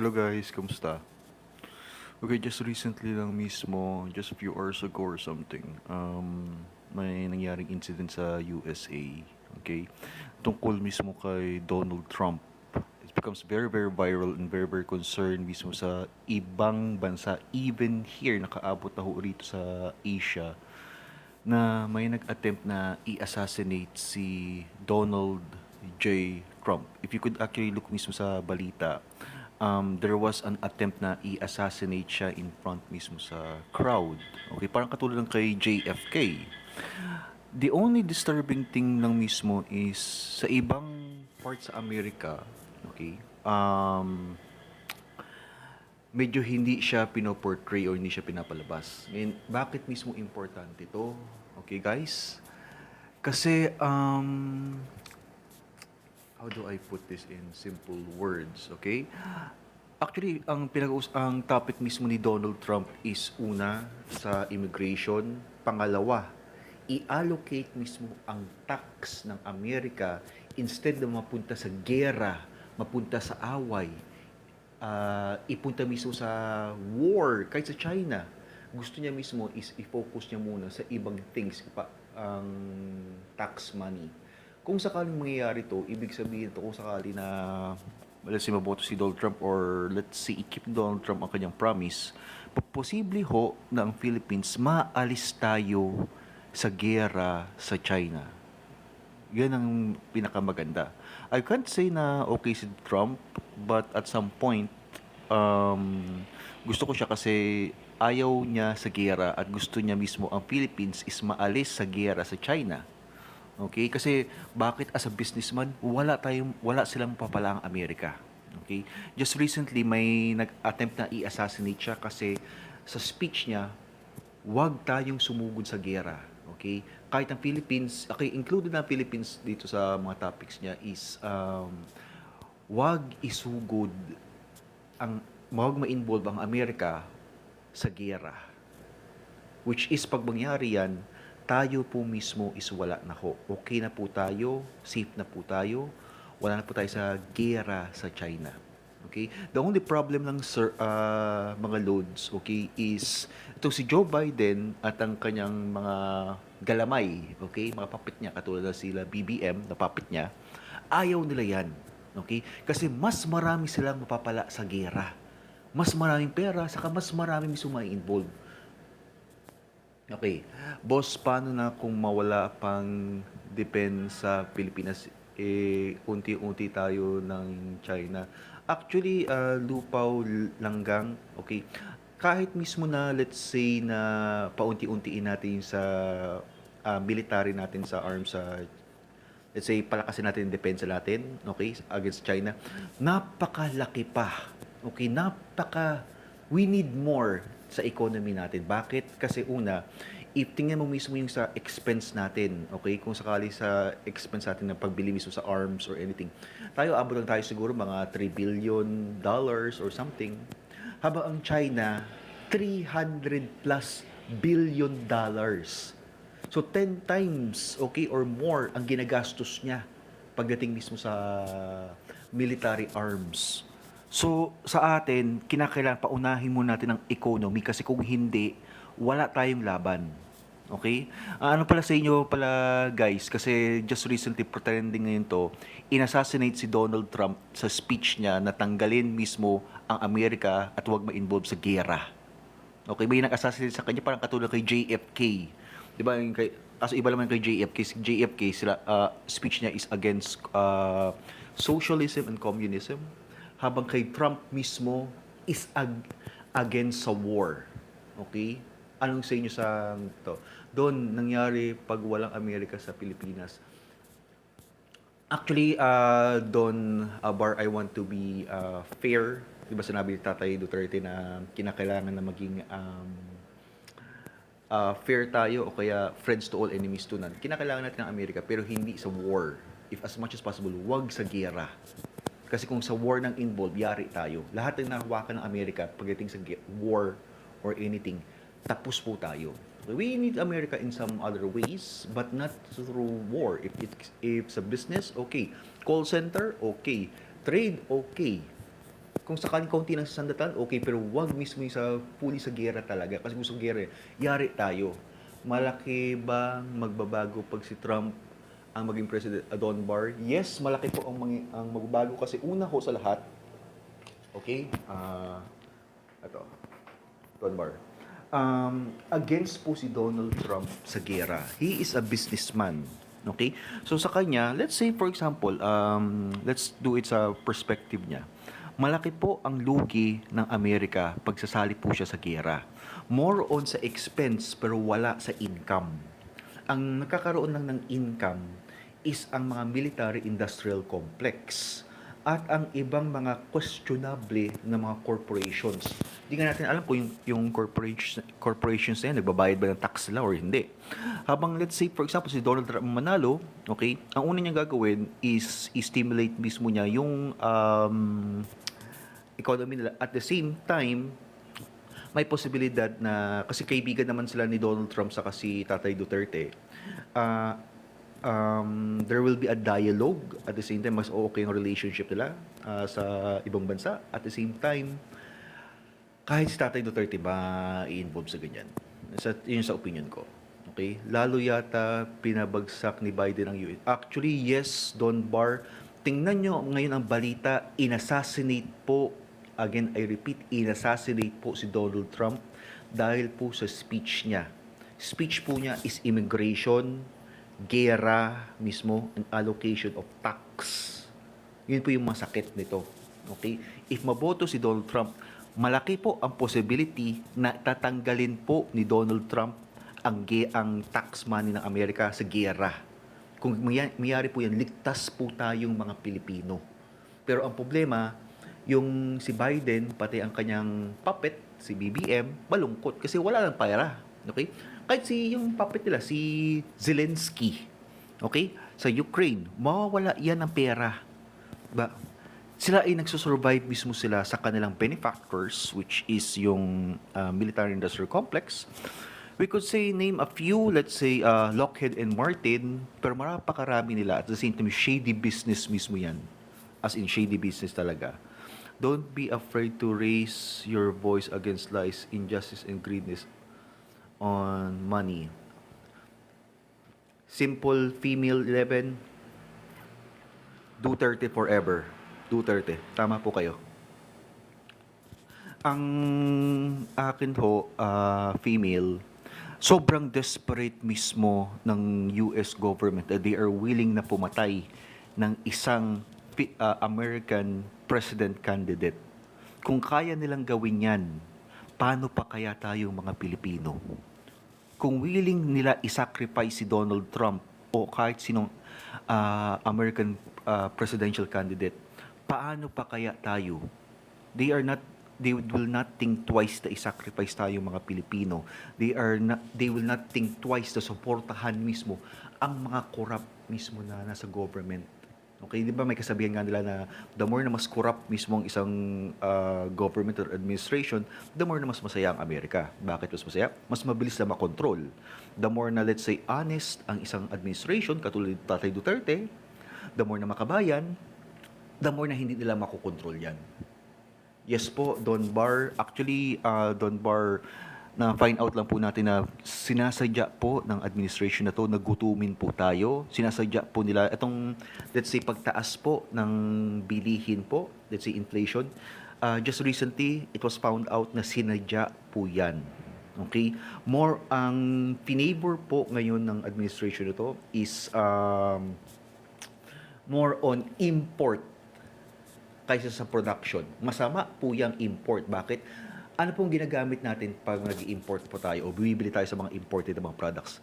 Hello guys, kamusta? Okay, just recently lang mismo, just a few hours ago or something, may nangyaring incident sa USA, okay? Tungkol mismo kay Donald Trump. It becomes very, very viral and very, very concerned mismo sa ibang bansa, even here, nakaabot na ho rito sa Asia, na may nag-attempt na i-assassinate si Donald J. Trump. If you could actually look mismo sa balita, there was an attempt na i-assassinate siya in front mismo sa crowd. Okay, parang katulad ng kay JFK. The only disturbing thing lang mismo is sa ibang parts sa Amerika, okay, medyo hindi siya pinoportray or hindi siya pinapalabas. Ngayon, bakit mismo importante to? Okay, guys? Kasi, how do I put this in simple words, okay? Actually, ang topic mismo ni Donald Trump is una sa immigration, pangalawa, i-allocate mismo ang tax ng Amerika instead na mapunta sa gera, mapunta sa away, ipunta mismo sa war, kahit sa China. Gusto niya mismo is i-focus niya muna sa ibang things, ang tax money. Kung sakaling mangyayari to, ibig sabihin to kung sakali na let's say maboto si Donald Trump or let's say i-keep Donald Trump ang kanyang promise, posible ho na ang Philippines maalis tayo sa gera sa China. Yan ang pinakamaganda. I can't say na okay si Trump, but at some point, gusto ko siya kasi ayaw niya sa gera at gusto niya mismo ang Philippines is maalis sa gera sa China. Okay? Kasi bakit as a businessman, wala silang papala ang Amerika. Okay? Just recently may nag-attempt na i-assassinate siya kasi sa speech niya, wag tayong sumugod sa gera. Okay? Kahit ang Philippines, okay, included na Philippines dito sa mga topics niya is wag isugod wag ma-involve ang Amerika sa gera. Which is pag mangyari yan, tayo po mismo is wala na ho. Okay na po tayo, safe na po tayo, wala na po tayo sa gera sa China. Okay? The only problem lang, sir, mga loads, okay, is ito si Joe Biden at ang kanyang mga galamay, okay, mga puppet niya, katulad na sila BBM, na puppet niya, ayaw nila yan. Okay? Kasi mas marami silang mapapala sa gera. Mas maraming pera, saka mas maraming mismo mai-involve. Okay. Boss, paano na kung mawala pang depend sa Pilipinas, unti-unti tayo ng China? Actually, lupaw langgang, okay. Kahit mismo na, let's say, na paunti-untiin natin sa military natin sa arms sa let's say, palakasin natin yung depensa natin, okay, against China, napakalaki pa. Okay, we need more sa economy natin. Bakit? Kasi una, if tingnan mo mismo yung sa expense natin, okay, kung sakali sa expense natin ng pagbili mismo sa arms or anything, abot lang tayo siguro mga $3 billion or something. Habang ang China, 300 plus billion dollars. So 10 times, okay, or more ang ginagastos niya pagdating mismo sa military arms. So sa atin, kinakailangan paunahin muna natin ang economy kasi kung hindi, wala tayong laban. Okay? Ano pala sa inyo pala guys, kasi just recently trending ngayon to, inassassinate si Donald Trump sa speech niya na tanggalin mismo ang Amerika at huwag ma-involve sa gera. Okay, may nag-assassinate sa kanya parang katulad kay JFK. 'Di ba? Kaso iba naman kay JFK. Si JFK speech niya is against socialism and communism, habang kay Trump mismo is against sa war. Okay? Anong sa inyo sa to? Doon nangyari pag walang Amerika sa Pilipinas. Actually, Don Abar, I want to be fair. Diba sinabi ni Tatay Duterte na kinakailangan na maging fair tayo o kaya friends to all, enemies to none. Kinakailangan natin ng Amerika pero hindi sa war. If as much as possible, wag sa gera. Kasi kung sa war nang involved, yari tayo. Lahat ng nahawakan ng Amerika pagdating sa war or anything, tapos po tayo. We need America in some other ways, but not through war. If it's a business, okay. Call center, okay. Trade, okay. Kung sakaling kaunti ng sandatan, okay, pero wag mismo yung sa fully sa gera talaga. Kasi kung sa gera, yari tayo. Malaki bang magbabago pag si Trump ang maging president, Don Bar? Yes, malaki po ang magbabago kasi una ho sa lahat, okay, ito, Don Bar. Against po si Donald Trump sa gera. He is a businessman. Okay? So sa kanya, let's say for example, let's do it sa perspective niya. Malaki po ang lugi ng Amerika pag sasali po siya sa gera. More on sa expense pero wala sa income. Ang nakakaroon lang ng income is ang mga military-industrial complex at ang ibang mga questionable na mga corporations. Hindi nga natin alam kung yung corporations na yan, nagbabayad ba ng tax sila or hindi. Habang let's say, for example, si Donald Trump manalo, okay, ang una niyang gagawin is stimulate mismo niya yung economy nila. At the same time, may posibilidad na, kasi kaibigan naman sila ni Donald Trump sa si Tatay Duterte, uh, there will be a dialogue. At the same time, mas okay yung relationship nila sa ibang bansa. At the same time, kahit si Tatay Duterte ba i-involve sa ganyan? Yun sa opinion ko. Okay? Lalo yata pinabagsak ni Biden ang US. Actually, yes, Don Bar, tingnan nyo ngayon ang balita, inassassinate po, again, I repeat, inassassinate po si Donald Trump dahil po sa speech niya. Speech po niya is immigration, gera mismo, and allocation of tax. Yun po yung masakit nito. Okay? If maboto si Donald Trump, malaki po ang possibility na tatanggalin po ni Donald Trump ang tax money ng Amerika sa gera. Kung mayari po yan, ligtas po tayong mga Pilipino. Pero ang problema, yung si Biden, pati ang kanyang puppet, si BBM, malungkot kasi wala lang pera. Okay? Kahit yung puppet nila, si Zelensky, okay? Sa Ukraine, mawawala yan ng pera. Ba? Sila ay nagsusurvive mismo sila sa kanilang benefactors, which is yung military-industrial complex. We could say, name a few, let's say, Lockheed and Martin, pero marapakarami nila. At the same time, shady business mismo yan. As in, shady business talaga. Don't be afraid to raise your voice against lies, injustice, and greediness on money. Simple female 11, Duterte forever. Duterte. Tama po kayo. Ang akin ho, female, sobrang desperate mismo ng US government that they are willing na pumatay ng isang American president candidate. Kung kaya nilang gawin yan, paano pa kaya tayo mga Pilipino? Kung willing nila isacrifice si Donald Trump o kahit sinong American presidential candidate, paano pa kaya tayo? They will not think twice na isacrifice tayo mga Pilipino. They will not think twice na suportahan mismo ang mga corrupt mismo na nasa government. Okay, di ba may kasabihan nga nila na the more na mas corrupt mismo ang isang government or administration, the more na mas masaya ang Amerika. Bakit mas masaya? Mas mabilis na makontrol. The more na, let's say, honest ang isang administration, katulad ni Tatay Duterte, the more na makabayan, the more na hindi nila makokontrol yan. Yes po, Don Bar. Actually, Don Bar, na find out lang po natin na sinasadya po ng administration na to, nagutumin po tayo. Sinasadya po nila itong, let's say, pagtaas po ng bilihin po, let's say inflation. Just recently, it was found out na sinadya po yan. Okay? More ang pinabor po ngayon ng administration na to is more on import kaysa sa production. Masama po yung import. Bakit? Ano pong ginagamit natin pag nag-import po tayo o bumibili tayo sa mga imported na mga products?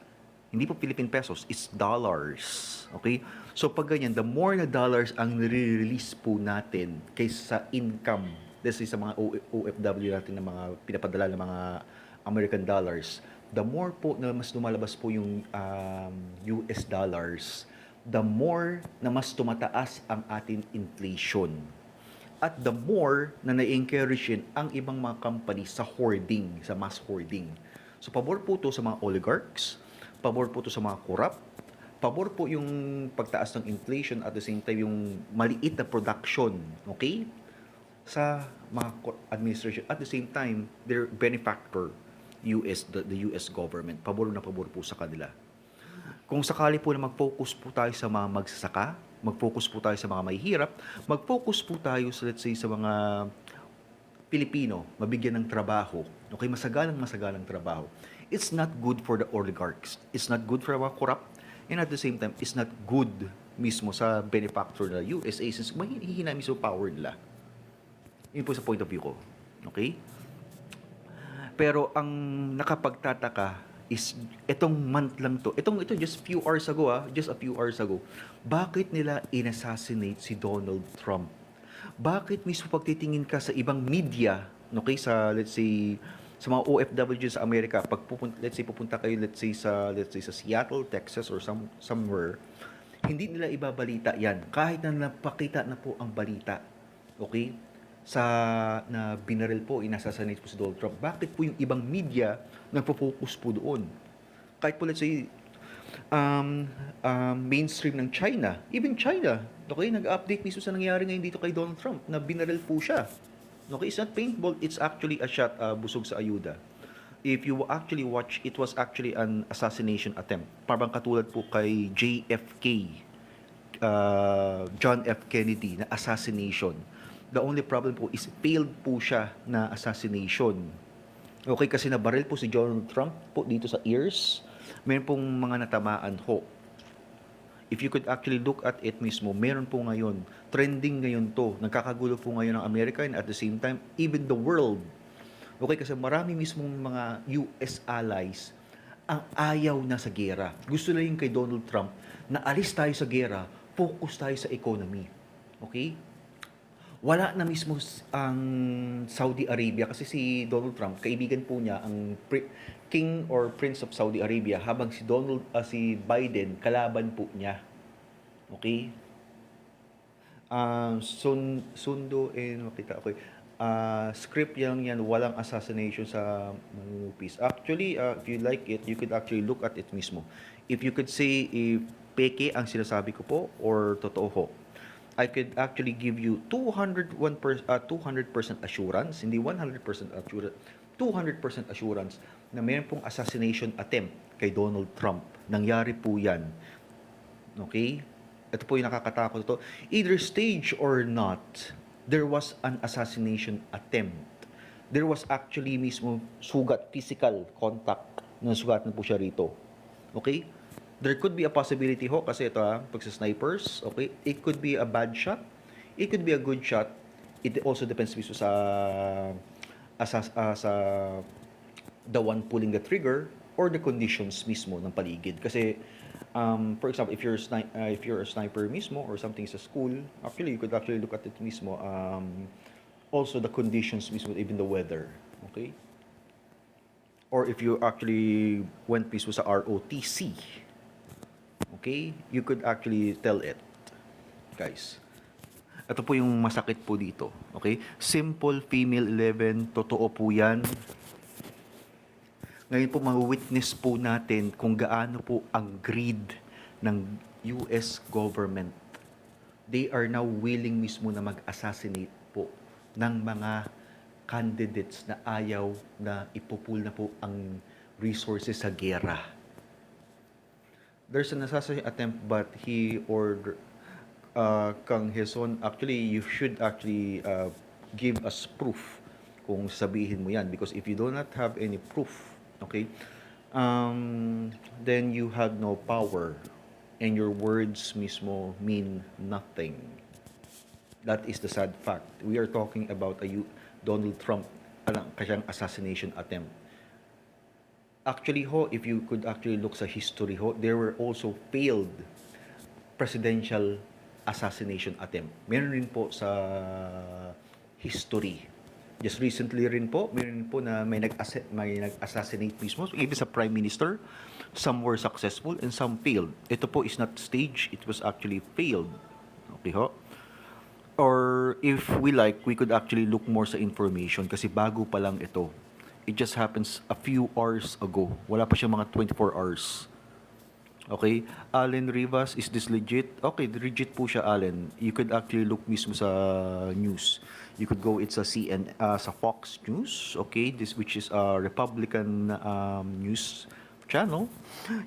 Hindi po Philippine pesos, it's dollars. Okay? So pag ganyan, the more na dollars ang nire-release po natin kaysa sa income, let's say sa mga OFW natin na mga pinapadala ng mga American dollars, the more po na mas lumalabas po yung US dollars, the more na mas tumataas ang ating inflation. At the more na na-encourage yun ang ibang mga company sa hoarding, sa mass hoarding. So, pabor po to sa mga oligarchs, pabor po to sa mga corrupt, pabor po yung pagtaas ng inflation at the same time yung maliit na production. Okay? sa mga administration. At the same time, their benefactor, the US government, pabor na pabor po sa kanila. Kung sakali po na mag-focus po tayo sa mga magsasaka, mag-focus po tayo sa mga mahihirap, mag-focus po tayo sa, let's say, sa mga Pilipino, mabigyan ng trabaho, okay, masagalang trabaho. It's not good for the oligarchs. It's not good for the corrupt. And at the same time, it's not good mismo sa benefactor na USA since mahihina mismo power nila. Yun po sa point of view ko. Okay? Pero ang nakapagtataka is itong month lang to. Ito just few hours ago, just a few hours ago. Bakit nila inassassinate si Donald Trump? Bakit mismo pagtitingin ka sa ibang media, okay, sa let's say sa mga OFW sa Amerika, pag pupunta kayo let's say sa Seattle, Texas or somewhere, hindi nila ibabalita 'yan kahit na napakita na po ang balita. Okay? Sa na binaril po, inassassinate po si Donald Trump. Bakit po yung ibang media nagpo-focus po doon? Kahit po let's say mainstream ng China, even China, okay, nag-update mismo sa nangyari ngayon dito kay Donald Trump na binaril po siya. Okay, it's not paintball, it's actually a shot, busog sa ayuda. If you actually watch, it was actually an assassination attempt. Parang katulad po kay JFK, John F. Kennedy, na assassination. The only problem po is failed po siya na assassination. Okay, kasi nabaril po si Donald Trump po dito sa ears. Meron pong mga natamaan ho. If you could actually look at it mismo, meron po ngayon, trending ngayon to, nagkakagulo po ngayon ng Amerika and at the same time, even the world. Okay, kasi marami mismong mga US allies ang ayaw na sa gera. Gusto na yung kay Donald Trump na alis tayo sa gera, focus tayo sa economy. Okay? Wala na mismo ang Saudi Arabia kasi si Donald Trump, kaibigan po niya ang King or Prince of Saudi Arabia habang si Biden kalaban po niya. Okay? Sundo and makita okay. Script yan walang assassination sa manunupis. Actually, if you like it, you could actually look at it mismo. If you could say if peke ang sinasabi ko po or totoo ho, I could actually give you 200% assurance, hindi 100% assurance, 200% assurance na mayroon pong assassination attempt kay Donald Trump. Nangyari po yan. Okay? Ito po yung nakakatakot ito. Either stage or not, there was an assassination attempt. There was actually mismo sugat, physical contact ng sugat na po siya rito. Okay? There could be a possibility ho, kasi ito pag sa snipers, okay, it could be a bad shot, it could be a good shot, it also depends mismo sa the one pulling the trigger or the conditions mismo ng paligid. Kasi, for example, if you're a sniper mismo or something sa school, actually, you could actually look at it mismo, also the conditions mismo, even the weather, okay? Or if you actually went mismo sa ROTC, okay, you could actually tell it, guys. Ito po yung masakit po dito, okay? Simple female 11, totoo po yan. Ngayon po, ma-witness po natin kung gaano po ang greed ng US government. They are now willing mismo na mag-assassinate po ng mga candidates na ayaw na ipupul na po ang resources sa gera. There's an assassination attempt but he ordered Kang Heson, actually you should actually give us proof kung sabihin mo yan because if you do not have any proof, okay, then you have no power and your words mismo mean nothing. That is the sad fact. We are talking about Donald Trump kanyang assassination attempt. Actually ho, if you could actually look sa history ho, there were also failed presidential assassination attempt. Meron rin po sa history. Just recently rin po, meron po na may nag-assassinate mismo, even sa prime minister. Some were successful and some failed. Ito po is not staged, it was actually failed. Okay ho? Or if we like, we could actually look more sa information kasi bago pa lang ito. It just happens a few hours ago. Wala pa siyang mga 24 hours. Okay, Allen Rivas, is this legit? Okay, legit po siya, Allen. You could actually look mismo sa news. You could go, it's a sa Fox News, okay, this which is a Republican news channel.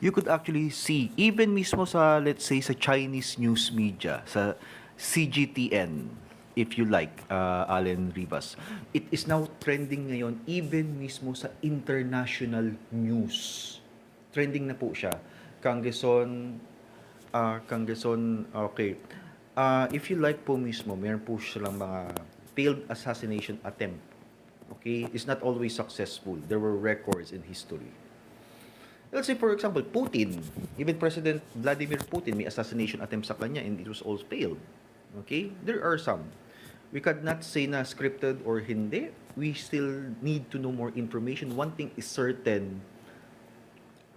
You could actually see, even mismo sa, let's say, sa Chinese news media, sa CGTN, if you like, Allen Rivas. It is now trending ngayon, even mismo sa international news. Trending na po siya. Kang okay. If you like po mismo, meron po silang mga failed assassination attempt. Okay? It's not always successful. There were records in history. Let's say, for example, Putin. Even President Vladimir Putin, may assassination attempt sa kanya and it was all failed. Okay? There are some. We cannot say na scripted or hindi. We still need to know more information. One thing is certain,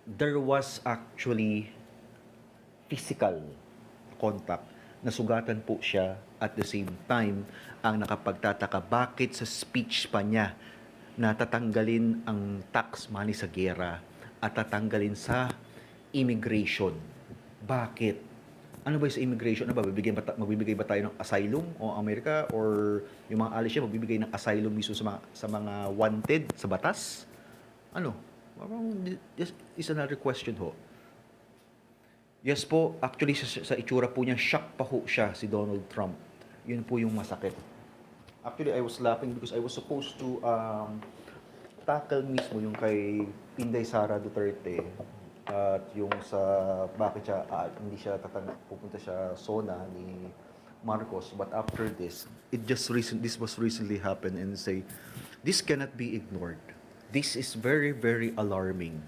there was actually physical contact. Nasugatan po siya at the same time ang nakapagtataka bakit sa speech pa niya na tatanggalin ang tax money sa gera at tatanggalin sa immigration. Bakit? Ano ba yung sa immigration? Ano ba? Magbibigay ba tayo ng asylum o Amerika or yung mga alis niya magbibigay ng asylum mismo sa mga wanted sa batas? Ano? This is another question ho. Yes po, actually sa itsura po niya, shock pa ho siya si Donald Trump. Yun po yung masakit. Actually, I was laughing because I was supposed to tackle mismo yung kay Inday Sara Duterte at yung sa bakit siya hindi siya pupunta siya SONA ni Marcos, but after this this was recently happened and say this cannot be ignored. This is very very alarming,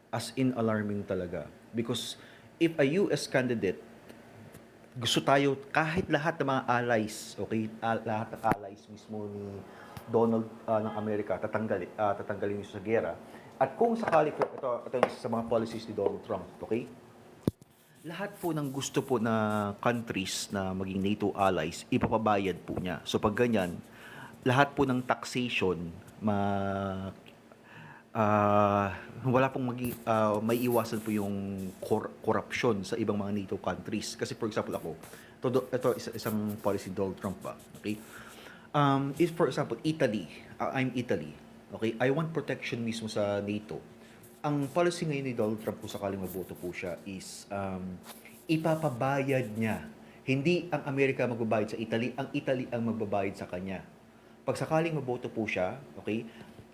as in alarming talaga, because if a US candidate, gusto tayo kahit lahat ng mga allies, okay, lahat ng allies mismo ni Donald ng Amerika tatanggalin niyo sa gera. At kung sakali po ito sa mga policies ni Donald Trump, okay? Lahat po ng gusto po na countries na maging NATO allies, ipapabayad po niya. So pag ganyan, lahat po ng taxation wala pong may iwasan po yung corruption sa ibang mga NATO countries. Kasi for example ako, ito isang policy Donald Trump ba, okay? If for example, Italy, I'm Italy, okay? I want protection mismo sa NATO. Ang policy ngayon ni Donald Trump kung sakaling maboto po siya is ipapabayad niya. Hindi ang Amerika magbabayad sa Italy, ang Italy ang magbabayad sa kanya. Pag sakaling maboto po siya, okay?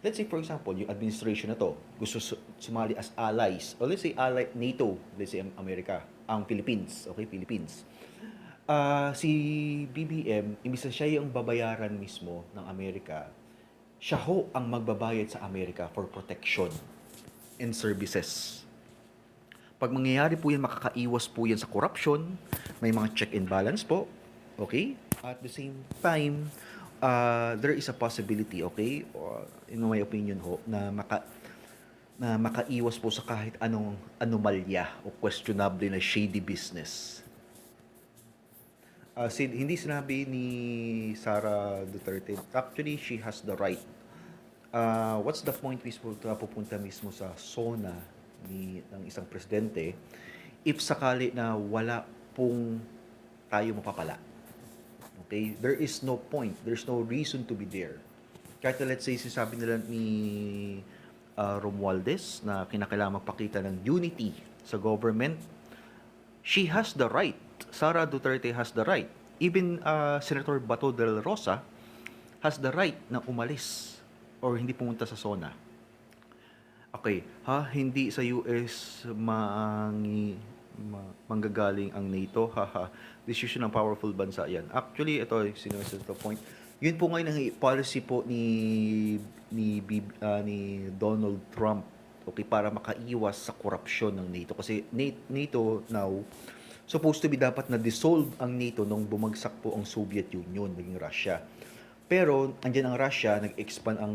Let's say for example, yung administration na to gusto sumali as allies, or let's say NATO, let's say Amerika, ang Philippines, okay, Philippines. Si BBM, imbis na siya yung babayaran mismo ng Amerika, siya ho ang magbabayad sa Amerika for protection and services. Pag mangyayari po yan, makakaiwas po yan sa corruption, may mga check and balance po, okay? At the same time, there is a possibility, okay, in my opinion ho, na makaiwas po sa kahit anong anomalya o questionable na shady business. Hindi sinabi ni Sara Duterte, actually she has the right. What's the point mismo na pupunta mismo sa SONA ng isang presidente if sakali na wala pong tayo mapapala? Okay? There is no point. There's no reason to be there. Kahit na let's say, sabi nila ni Romualdez na kinakailangan magpakita ng unity sa government, she has the right. Sara Duterte has the right. Even Senator Bato de la Rosa has the right na umalis or hindi pumunta sa SONA. Okay, hindi sa US manggagaling ang NATO, decision ng powerful bansa yan. Actually, ito, sinusunod the point. Yun po ngayon ang policy po ni Donald Trump, okay, para makaiwas sa korupsyon ng NATO. Kasi NATO now, supposed to be dapat na dissolve ang NATO nung bumagsak po ang Soviet Union, naging Russia. Pero, andyan ang Russia, nag-expand ang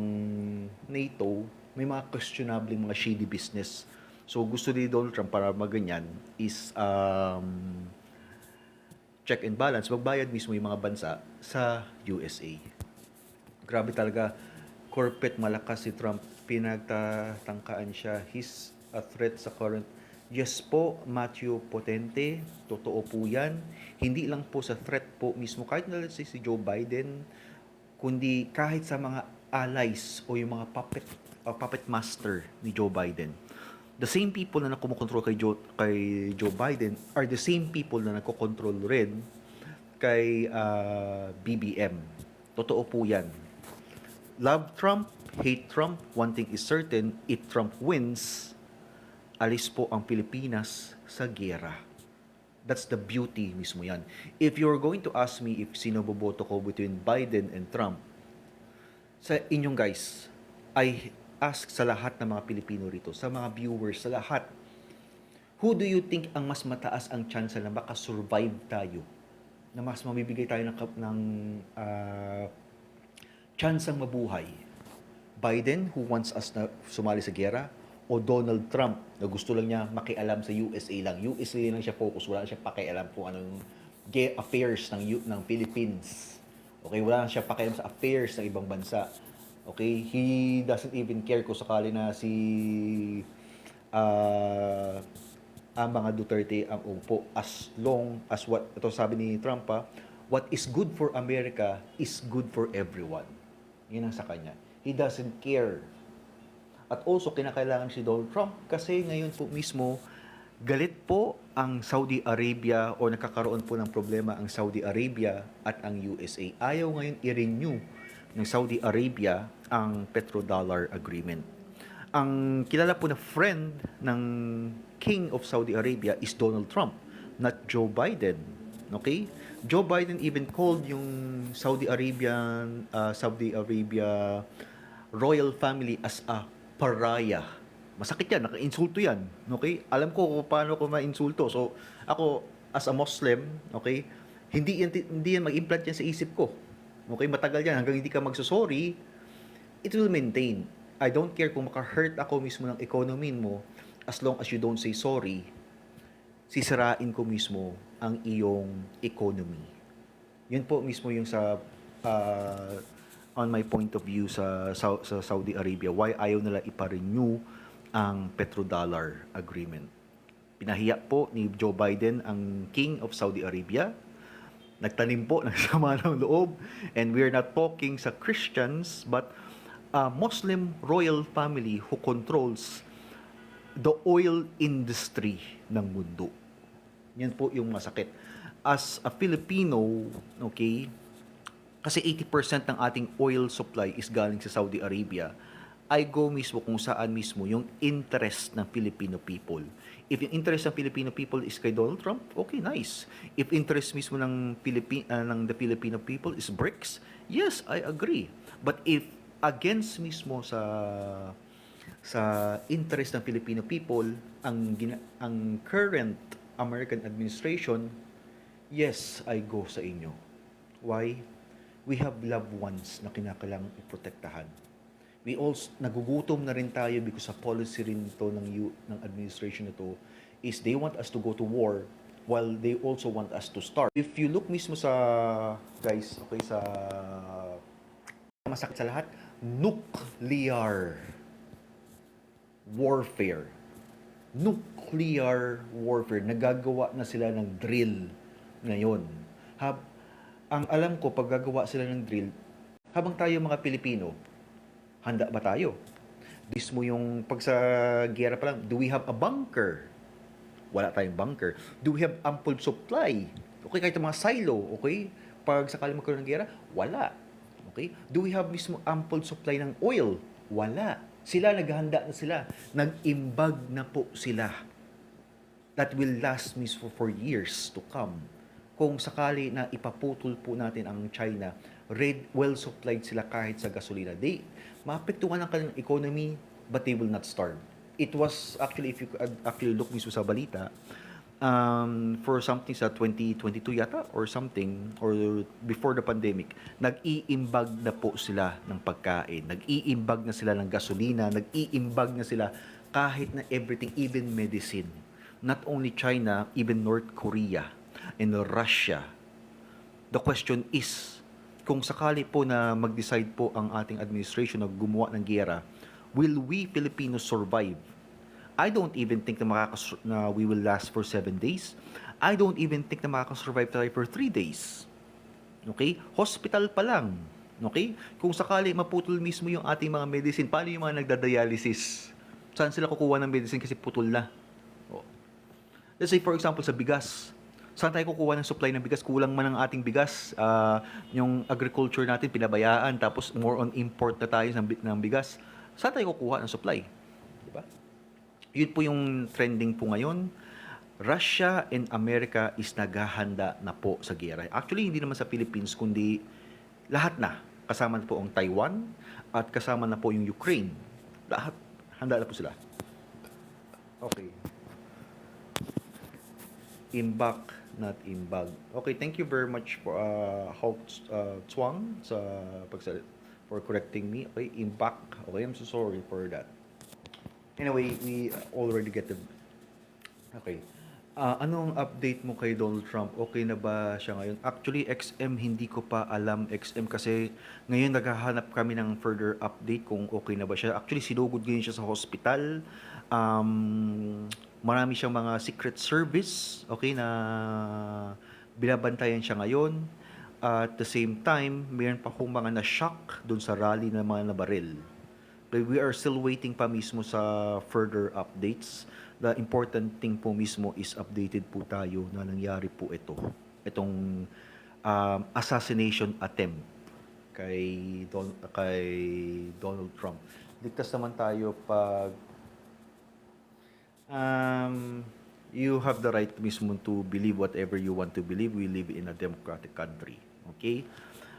NATO, may mga questionable, mga shady business. So, gusto ni Donald Trump para maganyan is check and balance, magbayad mismo yung mga bansa sa USA. Grabe talaga, corporate malakas si Trump, pinagtatangkaan siya. He's a threat sa current Yes po, Matthew Potente, totoo po yan. Hindi lang po sa threat po mismo, kahit na let's say si Joe Biden, kundi kahit sa mga allies o yung mga puppet master ni Joe Biden. The same people na kumukontrol kay Joe Biden are the same people na nagkokontrol rin kay BBM. Totoo po yan. Love Trump, hate Trump, one thing is certain, if Trump wins, alis po ang Pilipinas sa giyera. That's the beauty mismo yan. If you're going to ask me if sino boboto ko between Biden and Trump, sa inyong guys, I ask sa lahat ng mga Pilipino rito, sa mga viewers, sa lahat, who do you think ang mas mataas ang chance na makasurvive tayo? Na mas mamibigay tayo ng chance ang mabuhay? Biden, who wants us na sumali sa giyera, o Donald Trump na gusto lang niya makialam sa USA lang. USA lang siya focus, wala siya pakialam kung anong affairs ng Philippines. Okay, wala siya pakialam sa affairs ng ibang bansa. Okay, he doesn't even care kung sakali na si ang mga Duterte ang upo, as long as what ito sabi ni Trump what is good for America is good for everyone. Yun ang sa kanya. He doesn't care. At also, kinakailangan si Donald Trump kasi ngayon po mismo, galit po ang Saudi Arabia o nakakaroon po ng problema ang Saudi Arabia at ang USA. Ayaw ngayon i-renew ng Saudi Arabia ang petrodollar agreement. Ang kilala po na friend ng King of Saudi Arabia is Donald Trump, not Joe Biden. Okay? Joe Biden even called yung Saudi Arabia royal family as a pariah. Masakit yan, naka-insulto yan. Okay? Alam ko kung paano ko ma-insulto. So, ako, as a Muslim, okay, hindi yan mag-implant yan sa isip ko. Okay? Matagal yan. Hanggang hindi ka magsasorry, it will maintain. I don't care kung maka-hurt ako mismo ng economy mo, as long as you don't say sorry, sisirain ko mismo ang iyong economy. Yun po mismo yung sa on my point of view sa Saudi Arabia, why ayaw nila ipa-renew ang petrodollar agreement. Pinahiya po ni Joe Biden ang King of Saudi Arabia. Nagtanim po ng sama ng loob. And we're not talking sa Christians, but a Muslim royal family who controls the oil industry ng mundo. Yan po yung masakit. As a Filipino, okay, kasi 80% ng ating oil supply is galing sa Saudi Arabia, I go mismo kung saan mismo yung interest ng Filipino people. If yung interest ng Filipino people is kay Donald Trump, okay, nice. If interest mismo ng the Filipino people is BRICS, yes, I agree. But if against mismo sa interest ng Filipino people ang current American administration, yes, I go sa inyo. Why? We have loved ones na kinakailangang iprotektahan. We also, nagugutom na rin tayo because sa policy rin to ng administration na to is they want us to go to war while they also want us to starve. If you look mismo sa, guys, okay, sa masakit sa lahat, nuclear warfare. Nuclear warfare. Nagagawa na sila ng drill ngayon. Ang alam ko, pag gagawa sila ng drill, habang tayo mga Pilipino, handa ba tayo? Mismo yung pag sa giyera pa lang, do we have a bunker? Wala tayong bunker. Do we have ample supply? Okay, kahit mga silo, okay? Pag sakali magkaroon ng giyera, wala. Okay? Do we have mismo ample supply ng oil? Wala. Sila, naghahanda na sila. Nag-imbag na po sila. That will last mismo for years to come. Kung sakali na ipaputol po natin ang China, well-supplied sila kahit sa gasolina. Maapektuhan ang kanilang economy, but they will not starve. It was, actually, if you actually look mismo sa balita, for something sa 2022 yata, or something, or before the pandemic, nag-iimbag na po sila ng pagkain, nag-iimbag na sila ng gasolina, nag-iimbag na sila kahit na everything, even medicine. Not only China, even North Korea, in Russia. The question is, kung sakali po na mag-decide po ang ating administration na gumawa ng giyera, will we Filipinos survive? I don't even think na we will last for 7 days. I don't even think na makakasurvive tayo for 3 days. Okay? Hospital pa lang. Okay? Kung sakali maputol mismo yung ating mga medicine, paano yung mga nagda-dialysis? Saan sila kukuha ng medicine kasi putol na? Oh. Let's say for example sa bigas. Saan tayo kukuha ng supply ng bigas? Kulang man ang ating bigas. Yung agriculture natin pinabayaan tapos more on import na tayo ng bigas. Saan tayo kukuha ng supply? Diba? Yun po yung trending po ngayon. Russia and America is naghahanda na po sa giyera. Actually, hindi naman sa Philippines, kundi lahat na. Kasama na po ang Taiwan at kasama na po yung Ukraine. Lahat, handa na po sila. Okay. Imbak, not imbag. Okay, thank you very much for Hawk Chuang for correcting me. Okay, imbak. Okay, I'm so sorry for that. Anyway, we already get the... Okay. Anong update mo kay Donald Trump? Okay na ba siya ngayon? Actually, XM, hindi ko pa alam XM kasi ngayon naghahanap kami ng further update kung okay na ba siya. Actually, sinugod ngayon siya sa hospital. Marami siyang mga secret service, okay, na binabantayan siya ngayon. At the same time, mayroon pa kong mga na-shock dun sa rally ng mga nabaril. We are still waiting pa mismo sa further updates. The important thing po mismo is updated po tayo na nangyari po itong assassination attempt kay Donald Trump. Ligtas naman tayo pag you have the right mismo to believe whatever you want to believe. We live in a democratic country. Okay?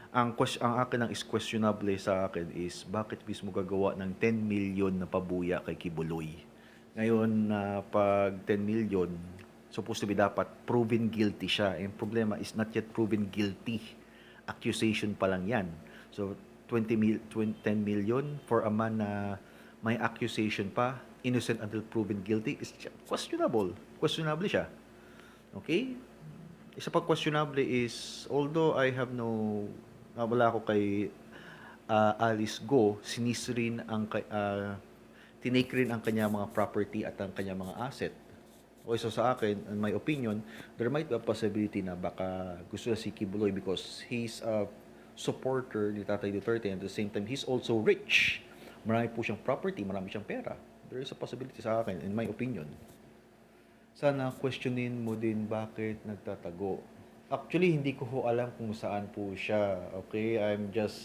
Ang akin ang is questionable sa akin is bakit mismo gagawa ng 10 million na pabuya kay Kibuloy? Ngayon, pag 10 million, supposed to be dapat proven guilty siya. Yung problema is not yet proven guilty. Accusation pa lang yan. So, 10 million for a man na may accusation pa, innocent until proven guilty, is questionable. Questionable siya. Okay? Isa pag questionable is, although I have wala ako kay Alice Go, sinisirin ang tinake rin ang kanya mga property at ang kanya mga asset. Okay, so sa akin, in my opinion, there might be a possibility na baka gusto na si Kibuloy because he's a supporter ni Tatay Duterte and at the same time, he's also rich. Marami po siyang property, marami siyang pera. There is a possibility sa akin, in my opinion. Sana questionin mo din bakit nagtatago. Actually, hindi ko ho alam kung saan po siya. Okay, I'm just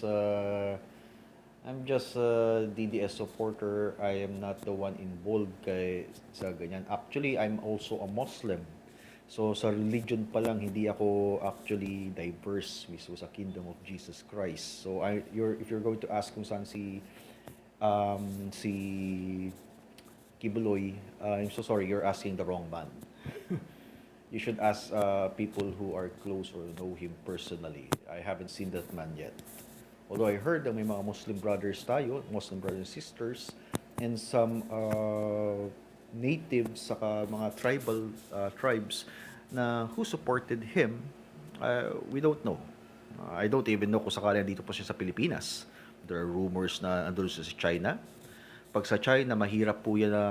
DDS supporter. I am not the one involved sa ganyan. Actually, I'm also a Muslim. So, sa religion pa lang, hindi ako actually diverse mismo sa Kingdom of Jesus Christ. So, if you're going to ask kung saan si Kibuloy, I'm so sorry, you're asking the wrong man. You should ask people who are close or know him personally. I haven't seen that man yet. Although I heard na may mga Muslim brothers tayo, Muslim brothers and sisters, and some natives, saka mga tribes na who supported him, we don't know. I don't even know kung sakali dito po siya sa Pilipinas. There are rumors na andun siya sa China. Pag sa China, mahirap po yan na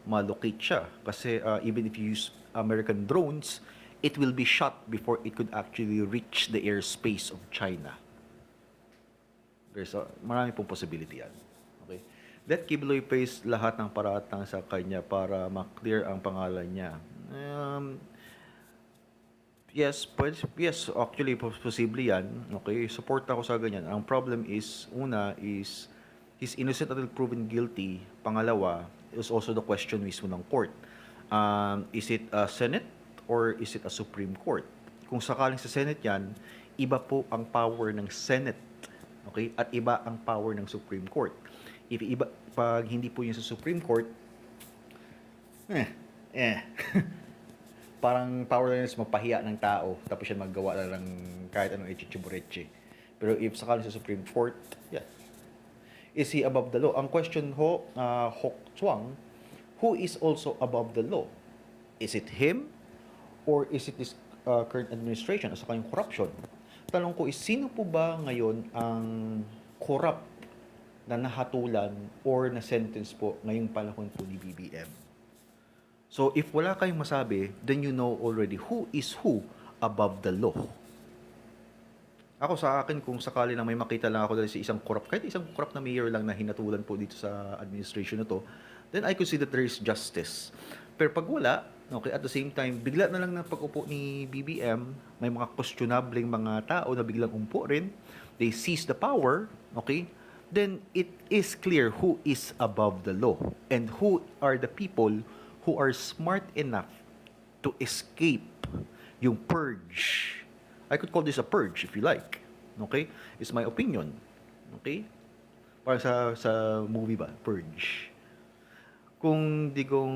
malocate siya. Kasi even if you use American drones, it will be shot before it could actually reach the airspace of China. Marami pong possibility yan. Okay? Let Kibuloy face lahat ng paratang sa kanya para ma-clear ang pangalan niya. Yes, actually, posible yan. Okay, support ako sa ganyan. Ang problem is, una is, he's innocent until proven guilty. Pangalawa, is also the question mismo ng court. Is it a Senate or is it a Supreme Court? Kung sakaling sa Senate yan, iba po ang power ng Senate. Okay? At iba ang power ng Supreme Court. Pag hindi po yun sa Supreme Court, parang power lang sa mapahiya ng tao, tapos siya maggawa lang ng kahit anong echichibureche. Pero if sakaling sa Supreme Court, yeah. Is he above the law? Ang question Hawk Chuang, who is also above the law? Is it him? Or is it this current administration at saka yung corruption? Tanong ko is, sino po ba ngayon ang corrupt na nahatulan or na-sentence po ngayong panahon po ni BBM. So if wala kayong masabi, then you know already who is who above the law. Ako sa akin, kung sakali na may makita lang ako dahil sa isang corrupt, kahit isang corrupt na mayor lang na hinatulan po dito sa administration na to, then I could see that there is justice. Pero pag wala, okay, at the same time, bigla na lang na pag-upo ni BBM, may mga questionableng mga tao na biglang umpo rin, they seize the power, okay, then it is clear who is above the law and who are the people who are smart enough to escape yung purge. I could call this a purge if you like. Okay? It's my opinion. Okay? Para sa movie ba? Purge. Kung digong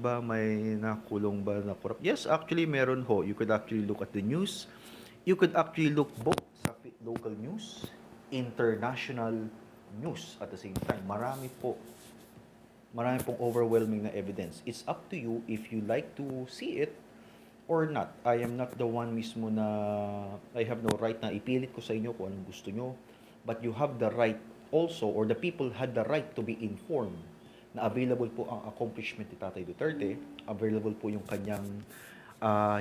ba may nakulong ba na corrupt? Yes, actually meron ho. You could actually look at the news. You could actually look both sa local news, international news at the same time. Marami pong overwhelming na evidence. It's up to you if you like to see it or not. I am not the one mismo na I have no right na ipilit ko sa inyo kung anong gusto nyo. But you have the right also, or the people had the right to be informed na available po ang accomplishment ni Tatay Duterte, available po yung kanyang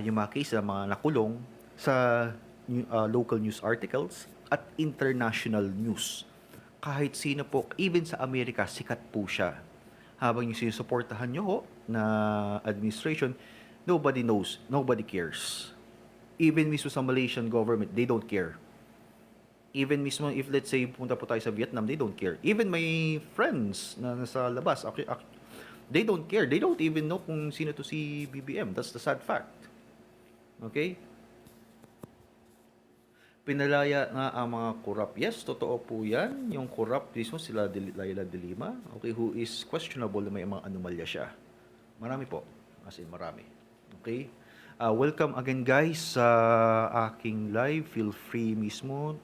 yung mga case na mga nakulong sa local news articles at international news. Kahit sino po, even sa Amerika, sikat po siya. Habang yung sinusuportahan nyo ho na administration, nobody knows, nobody cares. Even mismo sa Malaysian government, they don't care. Even mismo, if let's say, punta po tayo sa Vietnam, they don't care. Even my friends na nasa labas, they don't care. They don't even know kung sino to si BBM. That's the sad fact. Okay? Pinalaya nga ang mga corrupt. Yes, totoo po yan. Yung corrupt, mismo sila Laila de Lima, okay, who is questionable na may mga anomalya siya. Marami po. As in, marami. Okay? Welcome again guys sa aking live. Feel free mismo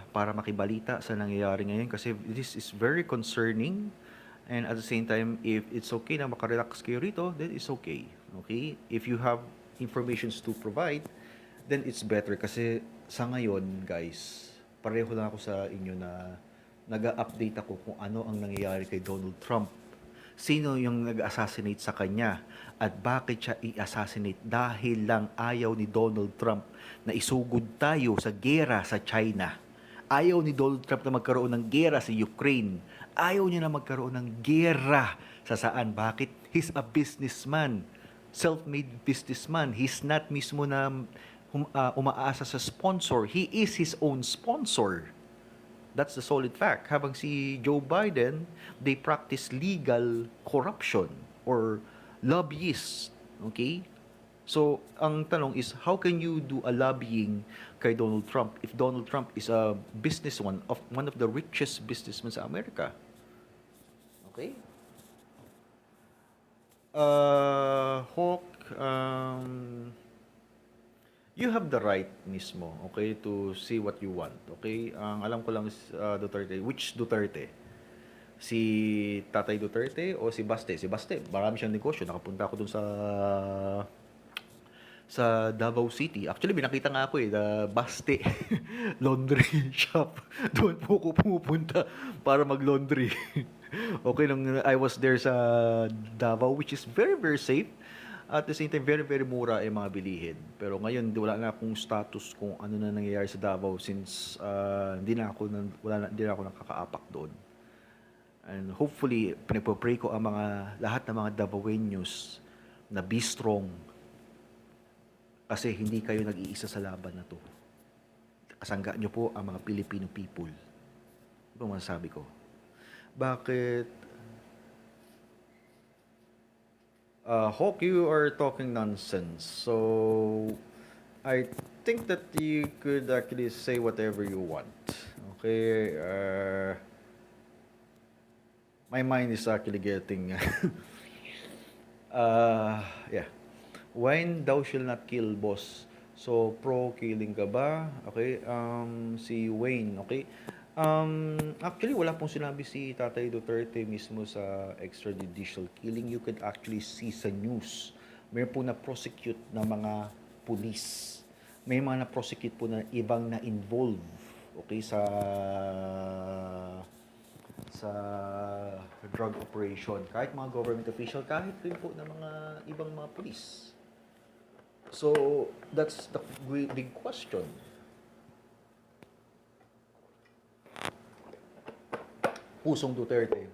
para makibalita sa nangyayari ngayon kasi this is very concerning, and at the same time, if it's okay na makarelax kayo rito, then it's okay. Okay? If you have informations to provide, then it's better kasi sa ngayon guys, pareho lang ako sa inyo na nag-update ako kung ano ang nangyayari kay Donald Trump. Sino yung nag-assassinate sa kanya at bakit siya i-assassinate dahil lang ayaw ni Donald Trump na isugod tayo sa gera sa China. Ayaw ni Donald Trump na magkaroon ng gera sa Ukraine. Ayaw niya na magkaroon ng gera sa saan. Bakit? He's a businessman. Self-made businessman. He's not mismo na umaasa sa sponsor. He is his own sponsor. That's the solid fact. Habang si Joe Biden, they practice legal corruption or lobbyists. Okay? So, ang tanong is, how can you do a lobbying kay Donald Trump if Donald Trump is a one of the richest businessmen sa Amerika? Okay? Hawk, you have the right mismo, okay, to see what you want, okay? Ang alam ko lang is Duterte. Which Duterte? Si Tatay Duterte o si Baste? Si Baste, marami siyang negosyo. Nakapunta ako dun sa Davao City. Actually, binakita nga ako the Baste laundry shop. Doon po ako pumupunta para mag-laundry. Okay, nung I was there sa Davao, which is very, very safe. At the same time, very, very mura yung mga bilihin. Pero ngayon, wala na akong status kung ano na nangyayari sa Davao since hindi na ako nakakaapak doon. And hopefully, pinagpo-pray ko ang lahat ng mga Davaoeños na be strong. Kasi hindi kayo nag-iisa sa laban na to. Kasangga nyo po ang mga Filipino people. Ito ang masasabi ko. Bakit? Hawk, you are talking nonsense. So, I think that you could actually say whatever you want. Okay? My mind is actually getting... yeah. Wine thou shall not kill, boss. So, pro-killing ka ba? Okay? Si Wayne, okay? Actually, wala pong sinabi si Tatay Duterte mismo sa extrajudicial killing. You could actually see sa news. May po na-prosecute na mga police. May mga na-prosecute po na ibang na-involve. okay, sa drug operation, kahit mga government official, kahit rin po ng mga ibang mga pulis. So, that's the big question. Pusong Duterte.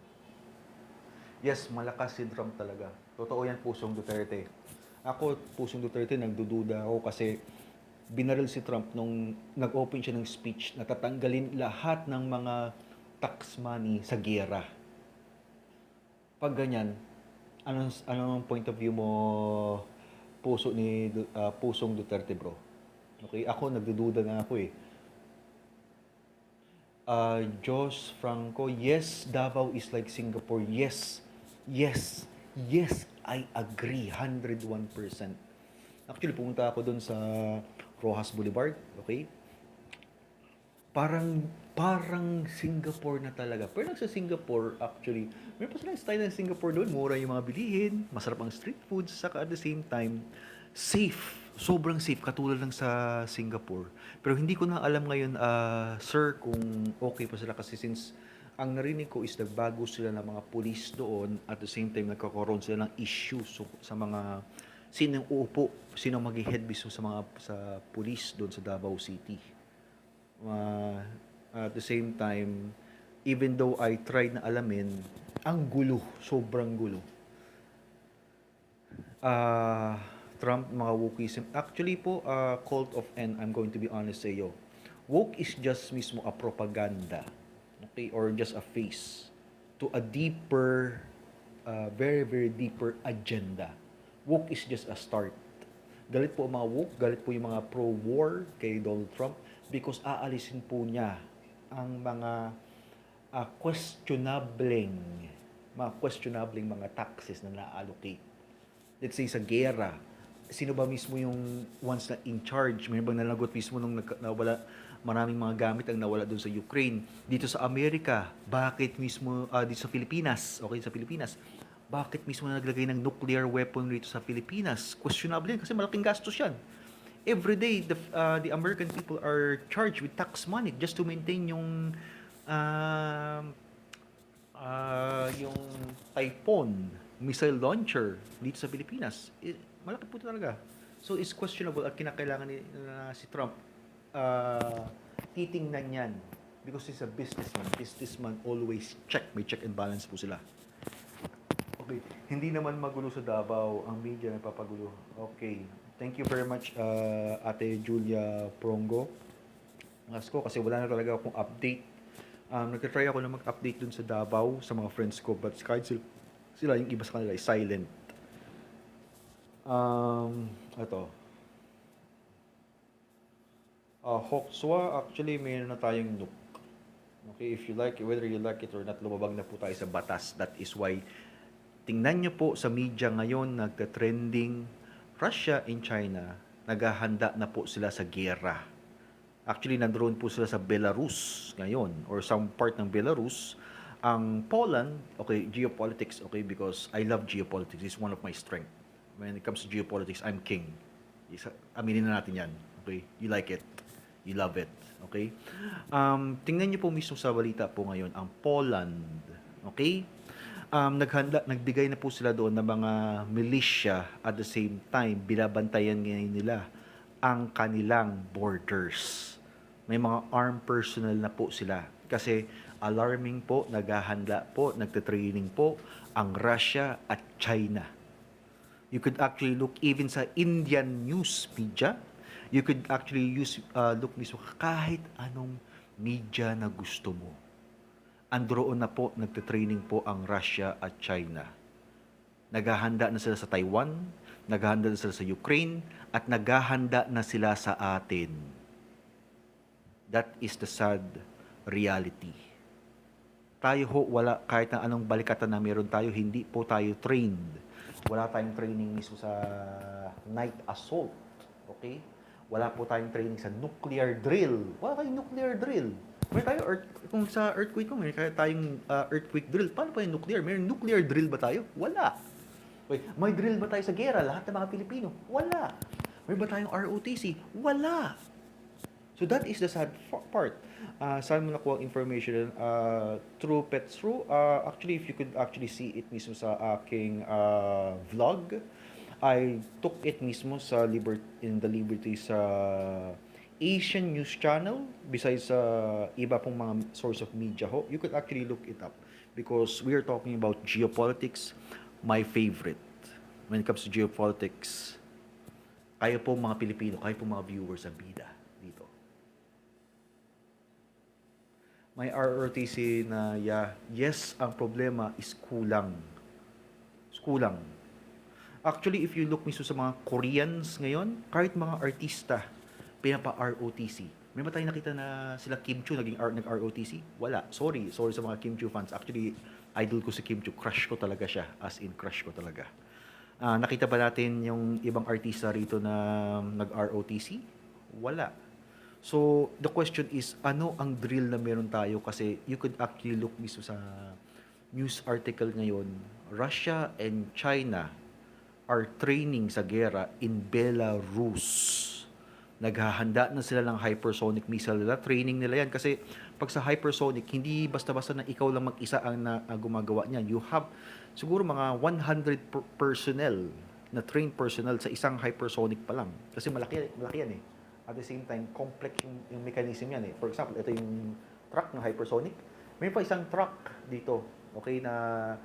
Yes, malakas si Trump talaga. Totoo yan, Pusong Duterte. Ako, Pusong Duterte, nagdududa ako kasi binaril si Trump nung nag-open siya ng speech na tatanggalin lahat ng mga tax money sa giyera. Pag ganyan, anong point of view mo, Pusong Duterte, bro? Okay, ako nagdududa na ako eh. Jos Franco, yes, Davao is like Singapore. Yes, yes, yes, I agree 101%. Actually, pumunta ako doon sa Rojas Boulevard, okay? Parang Singapore na talaga. Pero sa Singapore, actually, may pa silang style ng Singapore doon. Mura yung mga bilihin, masarap ang street foods, saka at the same time, safe. Sobrang safe, katulad lang sa Singapore. Pero hindi ko na alam ngayon, sir, kung okay pa sila kasi since ang narinig ko is nagbago sila ng mga police doon at the same time nagkakaroon sila ng issues sa mga sinong uupo, sinong mag-head mismo sa police doon sa Davao City. At the same time, even though I tried na alamin, ang gulo, sobrang gulo. Trump, mga wokeism. Actually po, cult of N, I'm going to be honest sa iyo. Woke is just mismo a propaganda, okay, or just a face to a deeper, very, very deeper agenda. Woke is just a start. Galit po ang mga woke, galit po yung mga pro-war kay Donald Trump because aalisin po niya ang mga questionabling mga taxes na na-allocate. Let's say sa gera, sino ba mismo yung once na in charge? May bang nalagot mismo nung nawala, maraming mga gamit ang nawala doon sa Ukraine. Dito sa Amerika, bakit mismo, dito sa Pilipinas, okay, sa Pilipinas, bakit mismo na naglagay ng nuclear weapon rito sa Pilipinas? Questionable yan kasi malaking gastos yan. Every day, the American people are charged with tax money just to maintain yung yung Typhoon missile launcher dito sa Pilipinas. Malaki po talaga. So, it's questionable at kinakailangan na si Trump titingnan yan because he's a businessman. Businessman always may check and balance po sila. Okay. Hindi naman magulo sa Davao. Ang media nagpapagulo. Okay. Thank you very much, Ate Julia Prongo. Ask ko kasi wala na talaga akong update. Nagtatry ako na mag-update dun sa Davao sa mga friends ko but kahit sila yung iba sa kanila ay silent. Ito. Hokswa, actually mayroon na tayong nuke. Okay, if you like it, whether you like it or not, lumabag na po tayo sa batas. That is why tingnan nyo po sa media ngayon, nagka-trending Russia and China, naghahanda na po sila sa giyera. Actually, nandoon po sila sa Belarus ngayon, or some part ng Belarus. Ang Poland, okay, geopolitics, okay, because I love geopolitics. It's one of my strengths. When it comes to geopolitics, I'm king. Aminin na natin yan. Okay? You like it. You love it. Okay? Tingnan niyo po mismo sa balita po ngayon, ang Poland, okay? Nagbigay na po sila doon ng mga militia at the same time, binabantayan ngayon nila ang kanilang borders. May mga armed personnel na po sila. Kasi alarming po, naghahanda po, nagte-training po ang Russia at China. You could actually look even sa Indian news media. You could actually look mismo kahit anong media na gusto mo. Androon na po, nagte-training po ang Russia at China. Naghahanda na sila sa Taiwan, naghahanda na sila sa Ukraine, at naghahanda na sila sa atin. That is the sad reality. Tayo ho, wala, kahit na anong balikatan na meron tayo, hindi po tayo trained. Wala tayong training mismo sa night assault. Okay? Wala po tayong training sa nuclear drill. Wala tayong nuclear drill. May tayo, kung sa earthquake may tayong earthquake drill. Paano pa yung nuclear? May nuclear drill ba tayo? Wala. Okay. May drill ba tayo sa gera? Lahat ng mga Pilipino? Wala. May ba tayong ROTC? Wala. So that is the sad part. Saan mo nakuha ang information? Through Petru. Actually, if you could actually see it mismo sa aking vlog, I took it mismo sa in the Liberty sa Asian News Channel. Besides sa iba pong mga source of media ho, you could actually look it up because we are talking about geopolitics, my favorite. When it comes to geopolitics, kayo po mga Pilipino, kayo po mga viewers sa bida dito. May RRTC na yes, ang problema is kulang. Kulang. Actually, if you look mismo sa mga Koreans ngayon, kahit mga artista, pinapa-ROTC. May ba tayo nakita na sila Kim Chiu nag-ROTC? Wala. Sorry sa mga Kim Chiu fans. Actually, idol ko si Kim Chiu. Crush ko talaga siya. As in, crush ko talaga. Nakita ba natin yung ibang artista rito na nag-ROTC? Wala. So, the question is, ano ang drill na meron tayo? Kasi you could actually look mismo sa news article ngayon, Russia and China are training sa gera in Belarus. Naghahanda na sila ng hypersonic missile nila. Training nila yan. Kasi pag sa hypersonic, hindi basta-basta na ikaw lang mag-isa ang gumagawa niyan. You have siguro mga 100 personnel na trained personnel sa isang hypersonic pa lang. Kasi malaki yan eh. At the same time, complex yung mechanism yan eh. For example, ito yung truck ng hypersonic. May pa isang truck dito, okay, na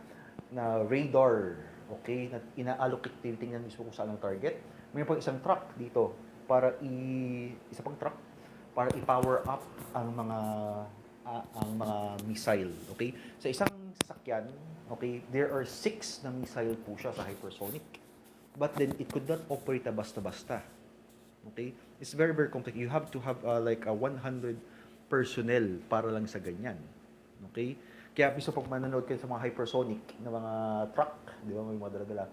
radar, okay, na ina-allocate, tinitingnan mismo kung saan ang target. May pa isang truck dito para isa pang truck para i-power up ang mga missile, okay? Sa isang sasakyan, okay, there are 6 na missile po siya sa hypersonic. But then it could not operate basta-basta. Okay? It's very, very complex. You have to have like a 100 personnel para lang sa ganyan. Okay? Kaya piso pag manonood kayo sa mga hypersonic na mga truck, di ba, may mga dala-dala,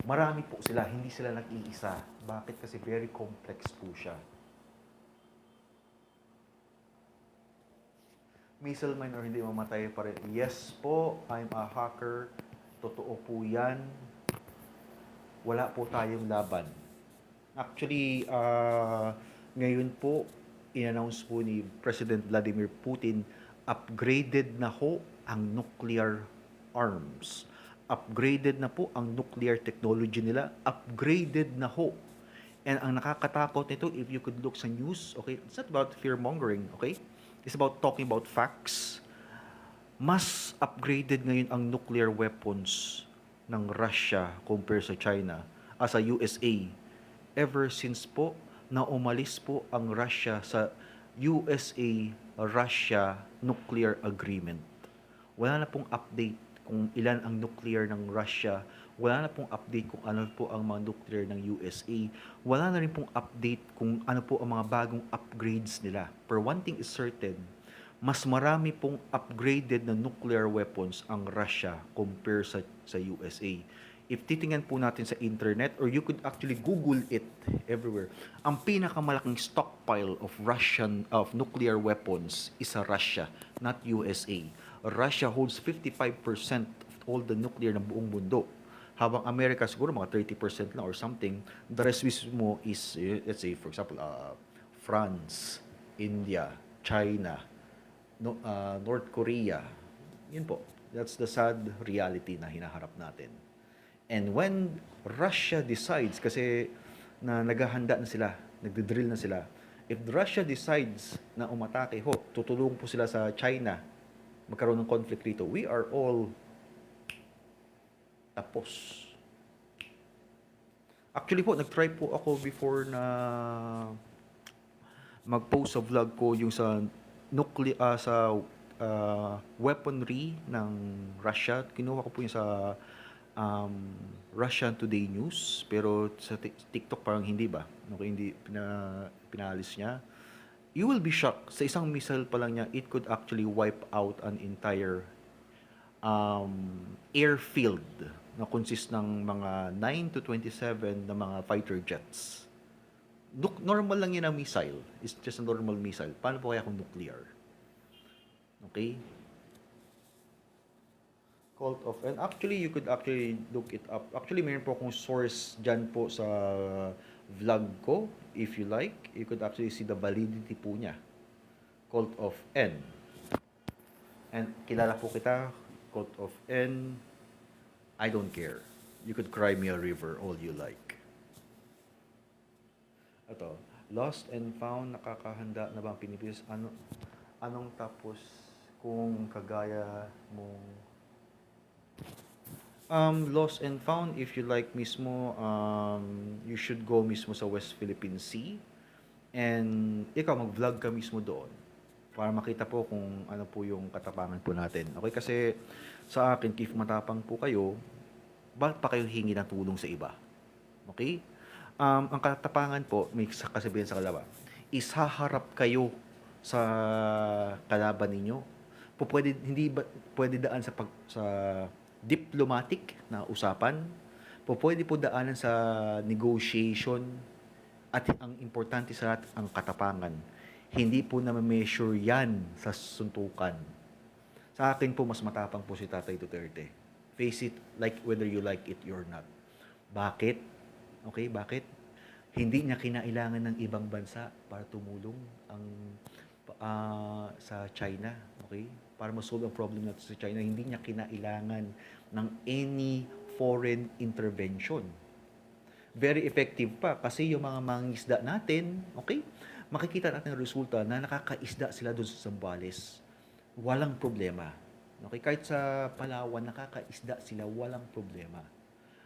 marami po sila, hindi sila nag-iisa. Bakit? Kasi very complex po siya. Missile mine or hindi mamatay pa rin? Yes po, I'm a hacker. Totoo po yan. Wala po tayong laban. Actually, ngayon po, in-announce po ni President Vladimir Putin, upgraded na ho ang nuclear arms. Upgraded na po ang nuclear technology nila. Upgraded na ho. And ang nakakatakot nito, if you could look sa news, okay, it's not about fear-mongering, okay? It's about talking about facts. Mas upgraded ngayon ang nuclear weapons ng Russia compared sa China, sa USA. Ever since po na umalis po ang Russia sa USA-Russia nuclear agreement. Wala na pong update kung ilan ang nuclear ng Russia. Wala na pong update kung ano po ang mga nuclear ng USA. Wala na rin pong update kung ano po ang mga bagong upgrades nila. But one thing is certain, mas marami pong upgraded na nuclear weapons ang Russia compare sa USA. If titingnan po natin sa internet, or you could actually Google it everywhere, ang pinakamalaking stockpile of nuclear weapons is sa Russia, not USA. Russia holds 55% of all the nuclear ng buong mundo. Habang Amerika siguro mga 30% lang or something. The rest mo is, let's say, for example, France, India, China, North Korea. Yun po. That's the sad reality na hinaharap natin. And when Russia decides, kasi na naghahanda na sila, nagdidrill na sila, if Russia decides na umatake ho, tutulong po sila sa China, magkaroon ng conflict rito, we are all tapos. Actually po, nag-try po ako before na mag-post sa vlog ko yung sa weaponry ng Russia. Kinuha ko po yung sa Russian Today News, pero sa TikTok parang hindi ba? Okay, hindi pinalis niya. You will be shocked. Sa isang missile pa lang niya, it could actually wipe out an entire airfield na consist ng mga 9 to 27 na mga fighter jets. Normal lang yan ang missile. It's just a normal missile. Paano po kaya kung nuclear? Okay? Cult of, and actually you could actually look it up. Actually mayroon po akong source dyan po sa vlog ko, if you like, you could actually see the validity po niya. Cult of N. And kilala po kita, Cult of N, I don't care. You could cry me a river all you like. Ito, lost and found, nakakahanda na ba ang Pilipinas? Anong tapos kung kagaya mong lost and found, if you like mismo, you should go mismo sa West Philippine Sea and ikaw mag-vlog ka mismo doon para makita po kung ano po yung katapangan po natin. Okay, kasi sa akin, if matapang po kayo, bakit pa kayo hingi ng tulong sa iba? Okay? Ang katapangan po, may kasabihan sa kalaban, is haharap kayo sa kalaban ninyo. Po pwede, hindi ba, pwede daan sa diplomatic na usapan. Po pwede po daanan sa negotiation. At ang importante sa lahat, ang katapangan. Hindi po na measure yan sa suntukan. Sa akin po, mas matapang po si Tatay Duterte. Face it, like whether you like it or not. Bakit? Okay, bakit? Hindi niya kinailangan ng ibang bansa para tumulong sa China. Okay? Para ma-solve ang problem natin sa China, hindi niya kinailangan ng any foreign intervention. Very effective pa kasi yung mga mangingisda natin, okay? Makikita natin ang resulta na nakakaisda sila doon sa Zambales. Walang problema. Okay? Kahit sa Palawan, nakakaisda sila, walang problema.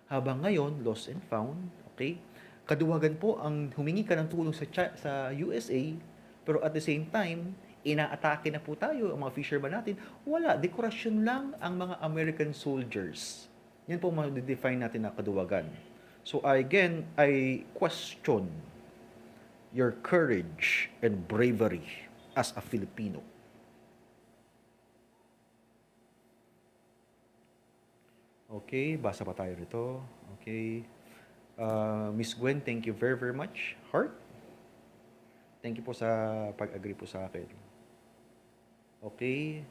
Habang ngayon, lost and found, okay? Kaduwagan po ang humingi ka ng tulong sa USA, pero at the same time, inaatake na po tayo, ang mga fisherman natin. Wala, dekorasyon lang ang mga American soldiers. Yan po ma-define natin na kaduwagan. So again, I question your courage and bravery as a Filipino. Okay, basa pa tayo rito. Okay. Miss Gwen, thank you very, very much. Heart, thank you po sa pag-agree po sa akin. Okay.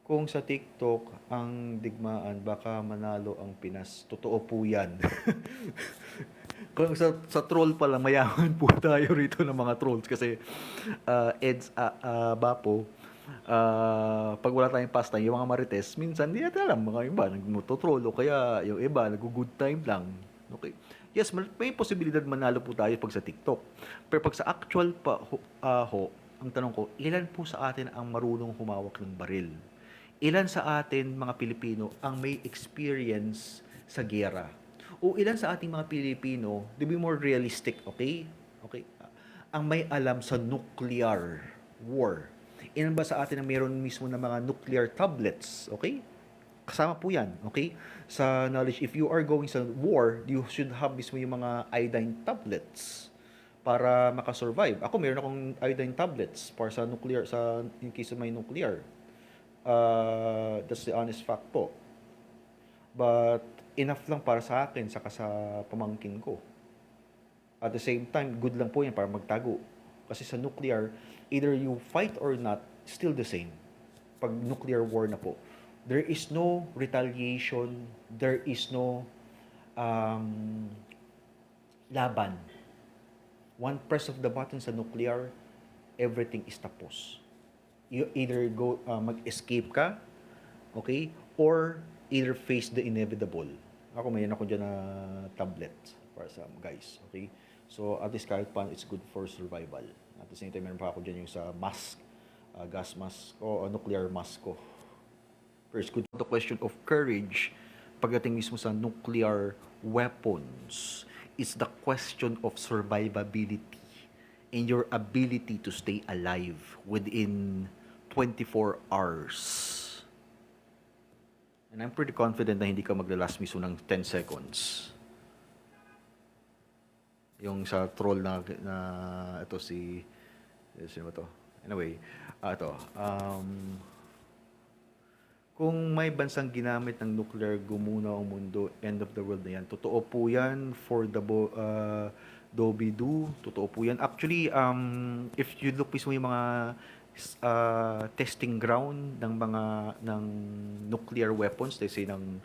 Kung sa TikTok ang digmaan, baka manalo ang Pinas. Totoo po yan. Kung sa troll pa lang, mayaman po tayo rito ng mga trolls. Kasi Bapo, pag wala tayong pastime, yung mga marites, minsan hindi natin alam, mga iba nagmototroll o kaya yung iba nag-good time lang. Okay. Yes, may posibilidad manalo po tayo pag sa TikTok. Pero pag sa actual ang tanong ko, ilan po sa atin ang marunong humawak ng baril? Ilan sa atin, mga Pilipino, ang may experience sa giyera? O ilan sa ating mga Pilipino, to be more realistic, okay? Okay? Ang may alam sa nuclear war. Ilan ba sa atin ang mayroon mismo ng mga nuclear tablets? Okay? Kasama po yan, okay? Sa knowledge, if you are going sa war, you should have mismo yung mga iodine tablets para makasurvive. Ako, mayroon akong iodine tablets para sa nuclear, in case of my nuclear. That's the honest fact po. But enough lang para sa akin saka sa pamangkin ko. At the same time, good lang po yan para magtago. Kasi sa nuclear, either you fight or not, still the same. Pag nuclear war na po, there is no retaliation, there is no laban. One press of the button sa nuclear, everything is tapos. You either go mag-escape ka, okay, or either face the inevitable. Ako, mayroon ako dyan na tablet para sa guys, okay? So at least kahit paano, it's good for survival. At the same time, meron pa ako dyan yung sa mask, gas mask o nuclear mask ko. First, good. The question of courage pagdating mismo sa nuclear weapons is the question of survivability and your ability to stay alive within 24 hours. And I'm pretty confident na hindi ka maglalast mismo ng 10 seconds. Yung sa troll na ito sino ba to? Anyway, ito. Kung may bansang ginamit ng nuclear, gumunaw ang mundo, end of the world na yan. Totoo po yan for the Dobidu. Totoo po yan. Actually, if you look mismo yung mga testing ground ng nuclear weapons, let's say ng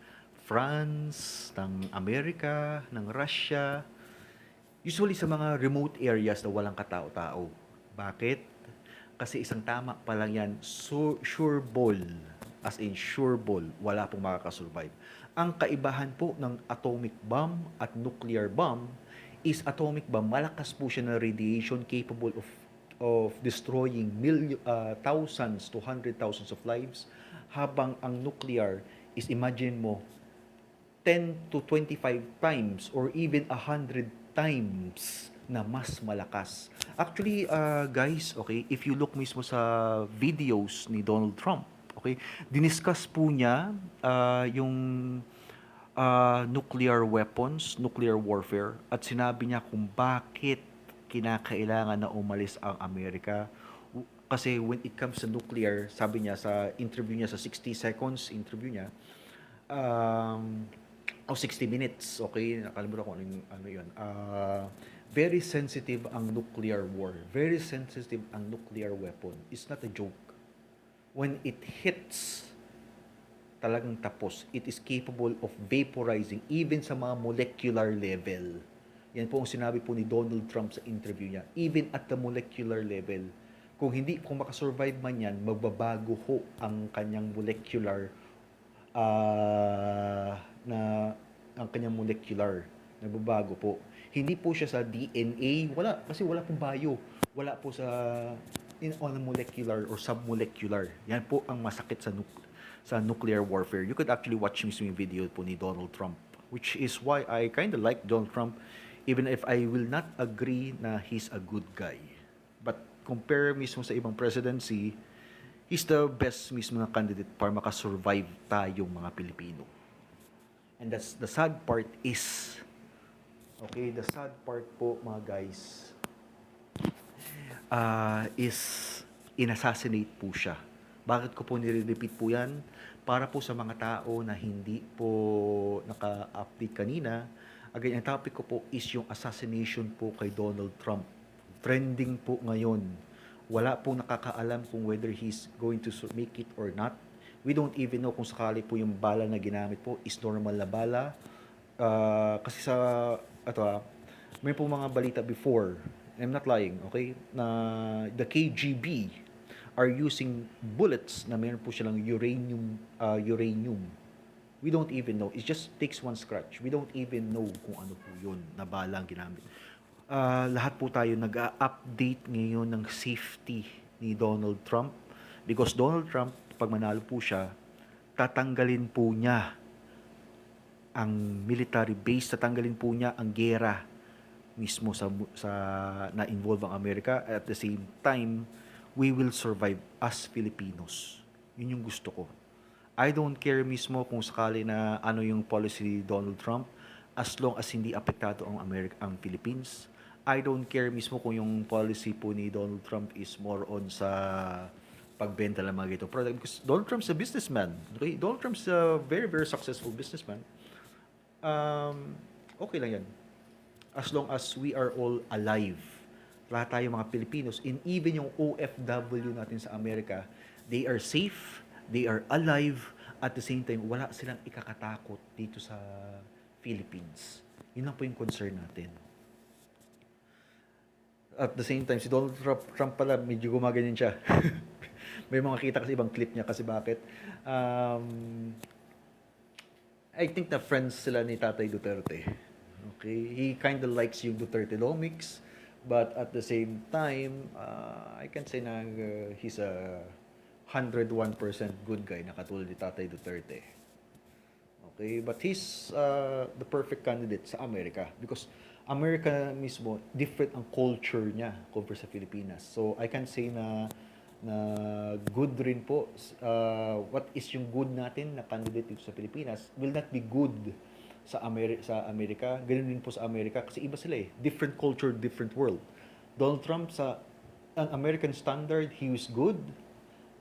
France, ng Amerika, ng Russia, Usually sa mga remote areas na walang katao-tao. Bakit? Kasi isang tama pa lang yan, sure ball. As in sure ball, wala pong makakasurvive. Ang kaibahan po ng atomic bomb at nuclear bomb is atomic bomb, malakas po siya na radiation capable of destroying thousands to hundred thousands of lives, habang ang nuclear is, imagine mo, 10 to 25 times or even 100 times na mas malakas. Actually, guys, okay, if you look mismo sa videos ni Donald Trump, okay, diniscuss po niya yung nuclear weapons, nuclear warfare, at sinabi niya kung bakit kinakailangan na umalis ang Amerika. Kasi when it comes to nuclear, sabi niya sa interview niya, sa 60 seconds interview niya, um, 60 minutes, okay? Nakalimutan ko ano yun. Very sensitive ang nuclear war. Very sensitive ang nuclear weapon. It's not a joke. When it hits, talagang tapos. It is capable of vaporizing even sa mga molecular level. Yan po ang sinabi po ni Donald Trump sa interview niya. Even at the molecular level, kung makasurvive man yan, magbabago ho ang kanyang molecular na ang kanyang molecular, nagbabago po. Hindi po siya sa DNA, wala, kasi wala pong bio. Wala po sa on a molecular or submolecular. Yan po ang masakit sa nuclear warfare. You could actually watch mismo yung video po ni Donald Trump, which is why I kind of like Donald Trump, even if I will not agree na he's a good guy. But compare mismo sa ibang presidency, he's the best mismo na candidate para makasurvive tayong mga Pilipino. And that's the sad part is, okay, the sad part po mga guys, is inassassinate po siya. Bakit ko po nire-repeat po yan? Para po sa mga tao na hindi po naka-update kanina, again, ang topic ko po is yung assassination po kay Donald Trump. Trending po ngayon. Wala po nakakaalam kung whether he's going to make it or not. We don't even know kung sakali po yung bala na ginamit po is normal na bala. Kasi may po mga balita before, I'm not lying, okay, na the KGB are using bullets na meron po silang uranium. We don't even know. It just takes one scratch. We don't even know kung ano po yun na balang ginamit. Lahat po tayo nag-update ngayon ng safety ni Donald Trump, because Donald Trump, pag manalo po siya, tatanggalin po niya ang military base, tatanggalin po niya ang gera mismo sa na involve ang Amerika. At the same time, we will survive as Filipinos. Yun yung gusto ko. I don't care mismo kung sakali na ano yung policy ni Donald Trump, as long as hindi apektado ang Philippines. I don't care mismo kung yung policy po ni Donald Trump is more on sa pagbenta ng mga ganitong product, because Donald Trump's a businessman. Okay? Donald Trump's a very, very successful businessman. Okay lang yan. As long as we are all alive. Lahat tayo mga Pilipinos, and even yung OFW natin sa Amerika, they are safe, they are alive, at the same time, wala silang ikakatakot dito sa Philippines. Yun lang po yung concern natin. At the same time, si Donald Trump pala, medyo gumaganyan siya. May mga kita kasi ibang clip niya, kasi bakit? I think na friends sila ni Tatay Duterte. Okay? He kind of likes yung Dutertenomics, but at the same time, I can say na he's a 101% good guy na katulad ni Tatay Duterte. Okay? But he's the perfect candidate sa Amerika, because Amerika mismo, different ang culture niya compared sa Pilipinas. So, I can say na good rin po. What is yung good natin na candidate dito sa Pilipinas will not be good sa Amerika. Ganun din po sa Amerika, kasi iba sila eh. Different culture, different world. Donald Trump, sa ang American standard, he was good.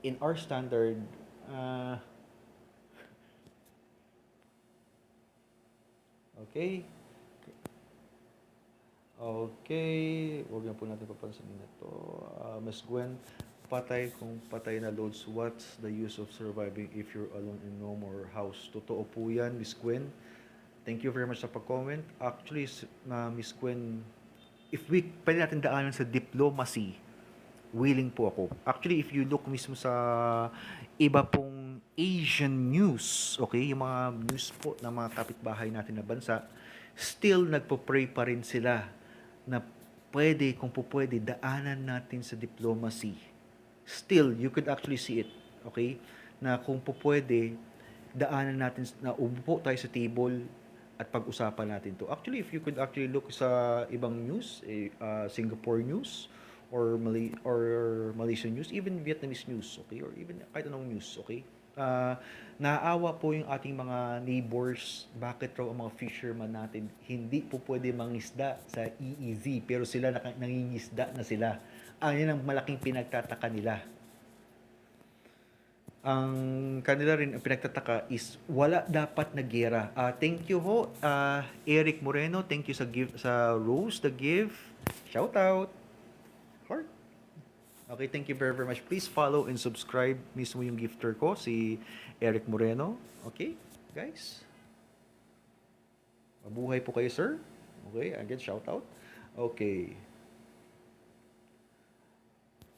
In our standard, okay. Okay, huwag na po natin papansinin na ito. Ms. Gwen, kung patay na loads, what's the use of surviving if you're alone in no more house? Totoo po yan, Ms. Gwen. Thank you very much sa pag-comment. Actually, Ms. Gwen, if we pwede natin daanan sa diplomacy, willing po ako. Actually, if you look mismo sa iba pong Asian news, okay, yung mga news po ng mga kapitbahay natin na bansa, still nagpo-pray pa rin sila na pwede, kung po pwede, daanan natin sa diplomacy. Still, you could actually see it, okay, na kung po pwede, daanan natin, na umupo tayo sa table at pag-usapan natin to. Actually, if you could actually look sa ibang news, Singapore news, or Malaysian news, even Vietnamese news, okay, or even kahit anong news, okay. Naawa po yung ating mga neighbors, bakit raw ang mga fisherman natin hindi po pwede mangisda sa EEZ, pero sila nangingisda na sila. Yan ang malaking pinagtataka nila. Ang kanila rin ang pinagtataka is wala dapat na gera. Thank you ho, Eric Moreno. Thank you sa Rose the gift. Shout out. Heart. Okay, thank you very, very much. Please follow and subscribe mismo yung gifter ko, si Eric Moreno. Okay, guys. Mabuhay po kayo, sir. Okay, again, shout out. Okay.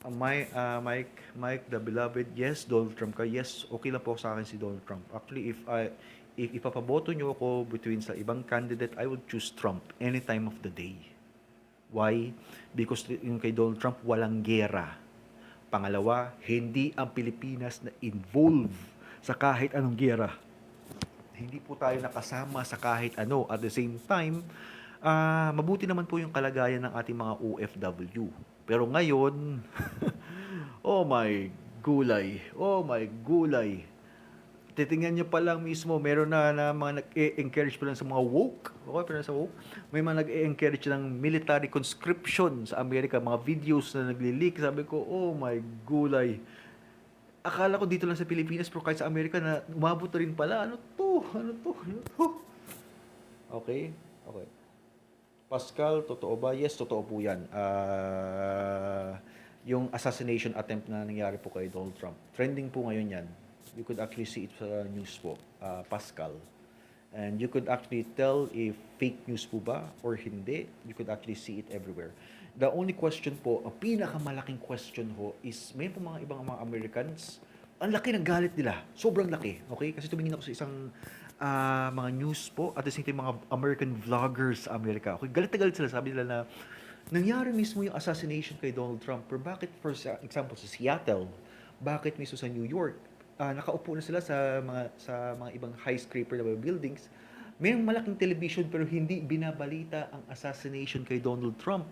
Mike, the beloved, yes, Donald Trump ka, yes, okay lang po sa akin si Donald Trump. Actually, if ipapaboto nyo ako between sa ibang candidate, I would choose Trump any time of the day. Why? Because yung kay Donald Trump, walang gera. Pangalawa, hindi ang Pilipinas na involved sa kahit anong gera. Hindi po tayo nakasama sa kahit ano. At the same time, mabuti naman po yung kalagayan ng ating mga OFW. Pero ngayon, oh my gulay, titingnan nyo pa lang mismo, meron na mga nag-encourage pa lang sa mga woke, okay, pero sa woke, may mga nag-encourage ng military conscription sa Amerika, mga videos na nagli-leak, sabi ko, oh my gulay. Akala ko dito lang sa Pilipinas, pero kahit sa Amerika na umabot na rin pala, ano to? Okay. Pascal, totoo ba? Yes, totoo po yan. Yung assassination attempt na nangyari po kay Donald Trump. Trending po ngayon yan. You could actually see it sa news po, Pascal. And you could actually tell if fake news po ba or hindi. You could actually see it everywhere. The only question po, ang pinakamalaking question ho is, may po mga ibang mga Americans, ang laki ng galit nila. Sobrang laki. Okay? Kasi tumingin ako sa isang mga news po at the same time mga American vloggers sa Amerika. Okay, galit na galit sila. Sabi nila na nangyari mismo yung assassination kay Donald Trump. Pero bakit, for example, sa Seattle, bakit mismo sa New York, nakaupo na sila sa mga ibang skyscraper na buildings, may malaking television pero hindi binabalita ang assassination kay Donald Trump.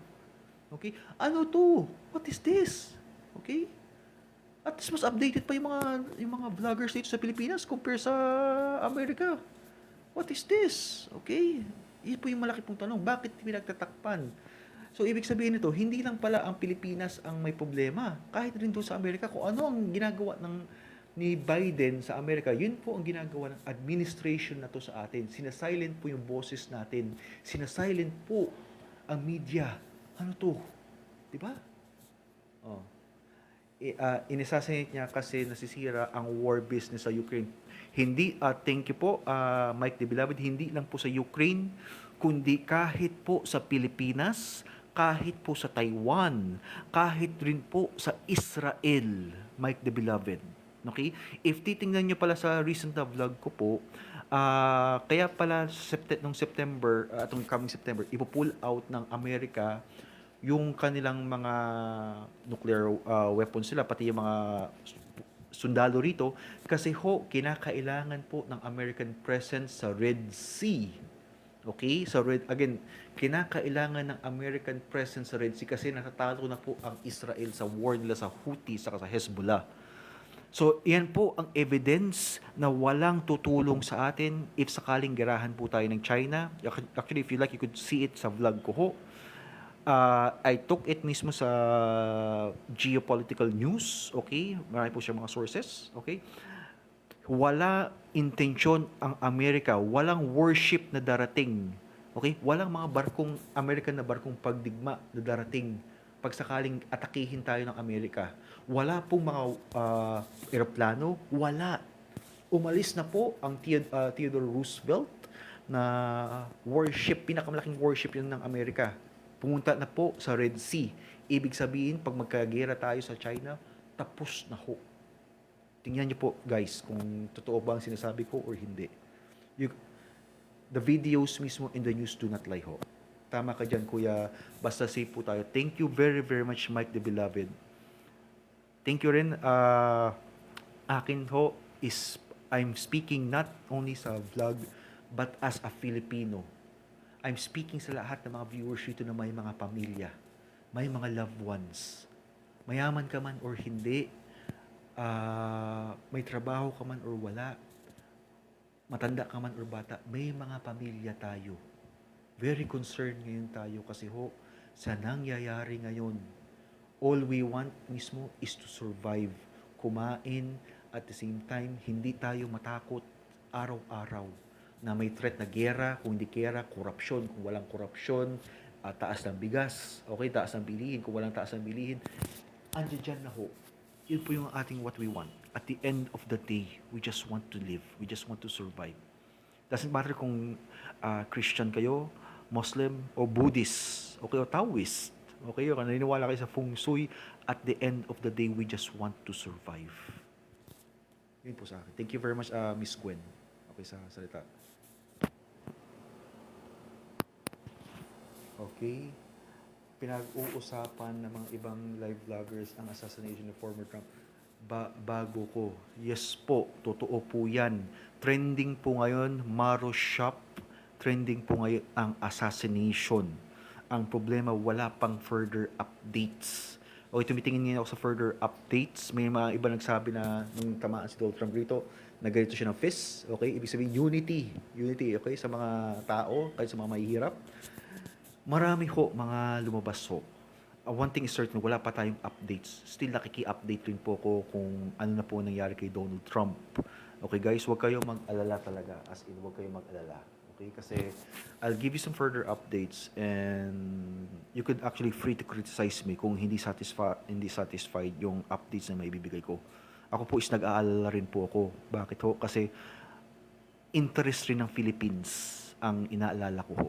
Okay? Ano to? What is this? Okay? At least mas updated pa yung mga vloggers dito sa Pilipinas compare sa Amerika. What is this? Okay? Yun po yung malaki pong tanong. Bakit pinagtatakpan? So, ibig sabihin nito, hindi lang pala ang Pilipinas ang may problema. Kahit rin doon sa Amerika, kung ano ang ginagawa ni Biden sa Amerika, yun po ang ginagawa ng administration na to sa atin. Sinasilent po yung boses natin. Sinasilent po ang media. Ano to? Diba? Oh. Inassassinate niya kasi nasisira ang war business sa Ukraine. Hindi, thank you po, Mike the Beloved, hindi lang po sa Ukraine, kundi kahit po sa Pilipinas, kahit po sa Taiwan, kahit rin po sa Israel, Mike the Beloved. Okay? If titingnan nyo pala sa recent na vlog ko po, kaya pala nung September, itong coming September, ipo-pull out ng Amerika yung kanilang mga nuclear weapons sila, pati yung mga sundalo rito, kasi kinakailangan po ng American presence sa Red Sea. Okay? Kinakailangan ng American presence sa Red Sea kasi natatalo na po ang Israel sa war nila sa Houthi saka sa Hezbollah. So, yan po ang evidence na walang tutulong sa atin if sakaling gerahan po tayo ng China. Actually, if you like, you could see it sa vlog ko ho. I took it mismo sa geopolitical news, okay? Marami po siya mga sources, okay? Wala intensyon ang Amerika, walang warship na darating, okay? Walang mga American na barkong pagdigma na darating pag sakaling atakihin tayo ng Amerika. Wala pong mga eroplano, wala. Umalis na po ang Theodore Roosevelt na warship, pinakamalaking warship yun ng Amerika. pumunta na po sa Red Sea. Ibig sabihin, pag magkagera tayo sa China, tapos na ho. Tingnan niyo po, guys, kung totoo ba ang sinasabi ko or hindi. You, the videos mismo in the news do not lie ho. Tama ka dyan, kuya. Basta safe po tayo. Thank you very, very much, Mike the Beloved. Thank you rin. Akin ho is, I'm speaking not only sa vlog, but as a Filipino. I'm speaking sa lahat ng mga viewers dito na may mga pamilya, may mga loved ones. Mayaman ka man or hindi, may trabaho ka man or wala, matanda ka man or bata, may mga pamilya tayo. Very concerned ngayon tayo kasi ho, sa nangyayari ngayon, all we want mismo is to survive, kumain, at the same time, hindi tayo matakot araw-araw na may threat na gera, kung hindi gera, korupsyon, kung walang korupsyon, taas ng bigas, okay, taas ng bilihin, kung walang taas ng bilihin, andiyan dyan na ho. Yun po yung ating what we want. At the end of the day, we just want to live. We just want to survive. Doesn't matter kung Christian kayo, Muslim, o Buddhist, okay, o Taoist, okay, o naniniwala kayo sa Feng Shui, at the end of the day, we just want to survive. Yun po sa akin. Thank you very much, Miss Gwen. Okay, sa salita. Okay. Pinag-uusapan ng mga ibang live vloggers ang assassination of former Trump. Bago ko. Yes po, totoo po yan. Trending po ngayon, Maro Shop. Trending po ngayon ang assassination. Ang problema, wala pang further updates. Okay, tumitingin ngayon ako sa further updates. May mga iba nagsabi na nung tamaan si Donald Trump rito, nagalito siya ng fist. Okay, ibig sabihin unity. Unity, okay, sa mga tao, kahit sa mga mahihirap. Marami ho mga lumabas ho. One thing is certain, wala pa tayong updates. Still nakiki-update rin po ko kung ano na po nangyari kay Donald Trump. Okay guys, huwag kayo mag-alala talaga. As in, huwag kayo mag-alala. Okay, kasi I'll give you some further updates and you could actually free to criticize me kung hindi satisfied yung updates na maibibigay ko. Ako po is nag-aalala rin po ako. Bakit ho? Kasi interest rin ng Philippines ang inaalala ko ho.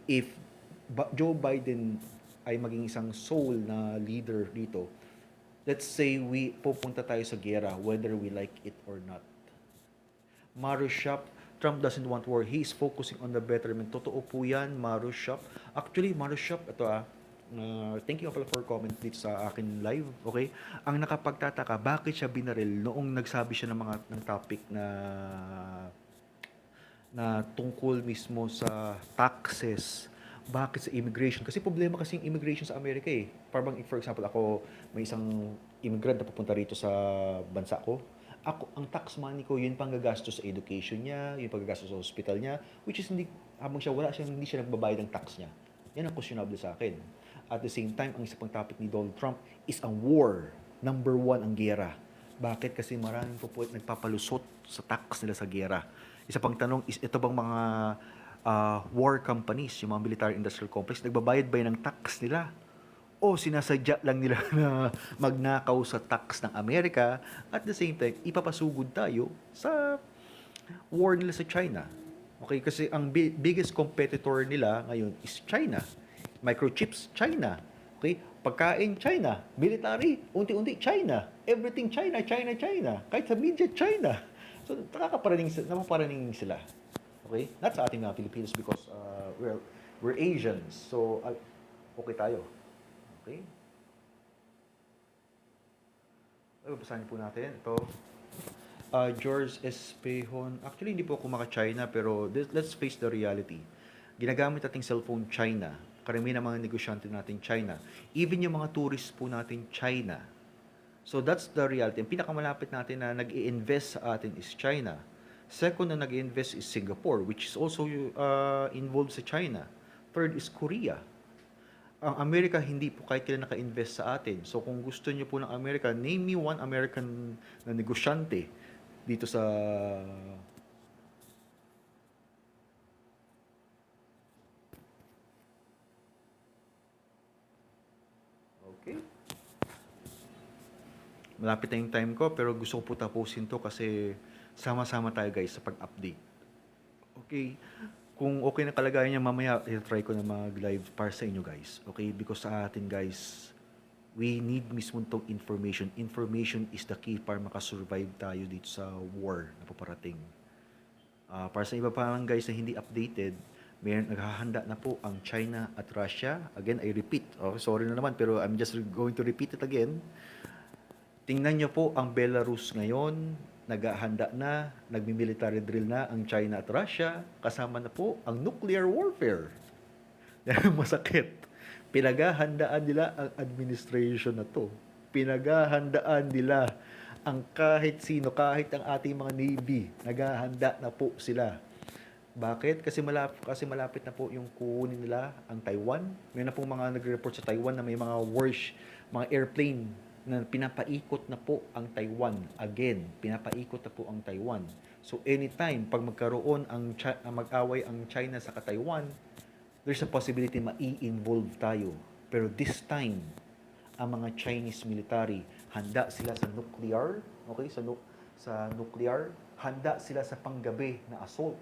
If Joe Biden ay maging isang sole na leader dito, let's say we pupunta tayo sa gera whether we like it or not. Maro Shop, Trump doesn't want war. He is focusing on the betterment. Totoo po yan, Maro Shop. Actually, Maro Shop, ito thank you pala for comment dito sa akin live, okay? Ang nakapagtataka, bakit siya binaril noong nagsabi siya ng topic na tungkol mismo sa taxes, bakit sa immigration? Kasi problema kasi yung immigration sa Amerika eh. Parang for example, ako may isang immigrant na pupunta rito sa bansa ko. Ako, ang tax money ko, yun pang gagastos sa education niya, yun pang gagastos sa hospital niya, which is hindi, habang siya wala siya, hindi siya nagbabayad ng tax niya. Yan ang questionable sa akin. At the same time, ang isa pang topic ni Donald Trump is ang war. Number 1, ang gera. Bakit? Kasi maraming po nagpapalusot sa tax nila sa gera. Isa pang tanong is, ito bang mga war companies, yung mga military industrial complex, nagbabayad ba yun ng tax nila? O sinasadya lang nila na magnakaw sa tax ng Amerika at the same time, ipapasugod tayo sa war nila sa China. Okay, kasi ang biggest competitor nila ngayon is China. Microchips, China. Okay, pagkain, China. Military, unti-unti, China. Everything, China, China, China. Kahit sa media, China. So, napaparaning sila. Okay? Not sa ating mga Filipinos because we're Asians. So, okay tayo. Okay? Basahin po natin. Ito. George Espehon. Actually, hindi po ako maka-China pero let's face the reality. Ginagamit nating cellphone China. Karamihan ng mga negosyante natin China. Even yung mga tourists po natin China. So, that's the reality. Ang pinakamalapit natin na nag-i-invest sa atin is China. Second na nag-invest is Singapore, which is also involved sa China. Third is Korea. Ang Amerika, hindi po kahit kailan naka-invest sa atin. So kung gusto niyo po ng Amerika, name me one American na negosyante dito sa Okay. Malapit na yung time ko, pero gusto ko po tapusin to kasi sama-sama tayo guys sa pag-update. Okay. Kung okay na kalagayan niya mamaya, i-try ko na mag-live para sa inyo guys. Okay? Because sa atin guys, we need mismo itong information. Information is the key para makasurvive tayo dito sa war na paparating. Para sa iba pa guys na hindi updated, naghahanda na po ang China at Russia. Again, I repeat. Oh, sorry na naman, pero I'm just going to repeat it again. Tingnan nyo po ang Belarus ngayon, naghahanda na, nagmi-military drill na ang China at Russia, kasama na po ang nuclear warfare. Masakit. Pinaghahandaan nila ang administration na to. Pinaghahandaan nila ang kahit sino, kahit ang ating mga Navy, naghahanda na po sila. Bakit? Kasi malapit na po yung kunin nila ang Taiwan. May na pong mga nagre-report sa Taiwan na may mga mga airplane na pinapaikot na po ang Taiwan. Again, pinapaikot na po ang Taiwan. So anytime pag magkaroon mag-away ang China sa Taiwan, there's a possibility mai-involve tayo. Pero this time, ang mga Chinese military, handa sila sa nuclear, okay? Sa nuclear, handa sila sa panggabi na assault.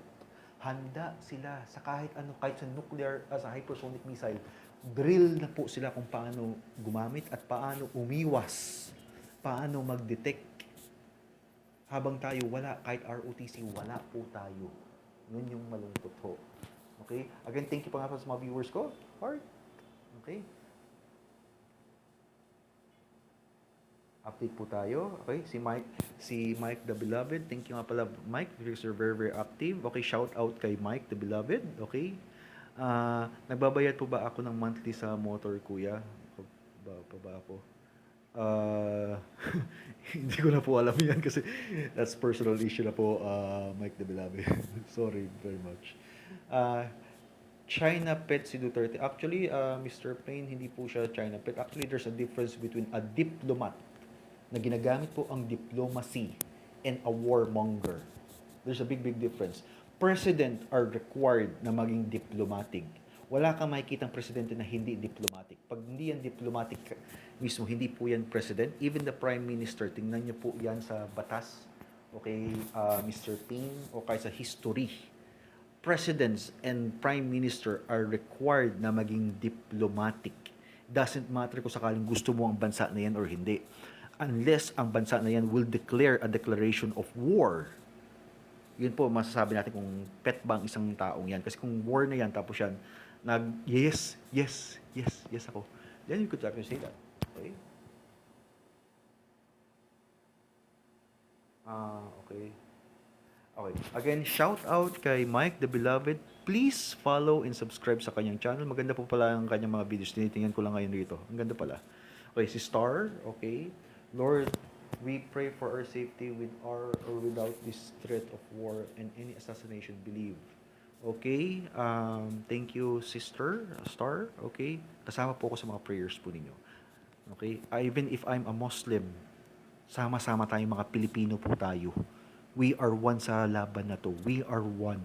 Handa sila sa kahit ano, kahit sa nuclear, sa hypersonic missile, drill na po sila kung paano gumamit at paano umiwas, paano mag-detect. Habang tayo wala, kahit ROTC, wala po tayo. Yun yung malungkot ho. Okay? Again, thank you pa nga sa mga viewers ko. Heart. Okay? Update po tayo. Okay? Si Mike the Beloved. Thank you nga pala, Mike, because you're very, very active. Okay, shout out kay Mike the Beloved. Okay? Nagbabayad po ba ako ng monthly sa motor, kuya? Pa ba ako? Hindi ko na po alam yan kasi that's personal issue na po, Mike the Beloved. Sorry very much. China pet si Duterte. Actually, Mr. Plain, hindi po siya China pet. Actually, there's a difference between a diplomat na ginagamit po ang diplomacy and a warmonger. There's a big difference. President are required na maging diplomatic. Wala kang makikitang presidente na hindi diplomatic. Pag hindi yan diplomatic mismo, hindi po yan president. Even the prime minister, tingnan niyo po yan sa batas. Okay, Mr. Ping, o kaya sa history. Presidents and prime minister are required na maging diplomatic. Doesn't matter kung sakaling gusto mo ang bansa na yan or hindi. Unless ang bansa na yan will declare a declaration of war. Yun po, masasabi natin kung pet ba ang isang taong yan. Kasi kung war na yan, tapos yan, yes ako. Then you could actually say that. Okay? Okay. Okay. Again, shout out kay Mike the Beloved. Please follow and subscribe sa kanyang channel. Maganda po pala ang kanyang mga videos. Tinitingnan ko lang ngayon dito. Ang ganda pala. Okay, si Star. Okay. Lord, we pray for our safety with or without this threat of war and any assassination, believe. Okay? Thank you, Sister Star. Okay? Kasama po ako sa mga prayers po ninyo. Okay? Even if I'm a Muslim, sama-sama tayong mga Pilipino po tayo. We are one sa laban na to. We are one.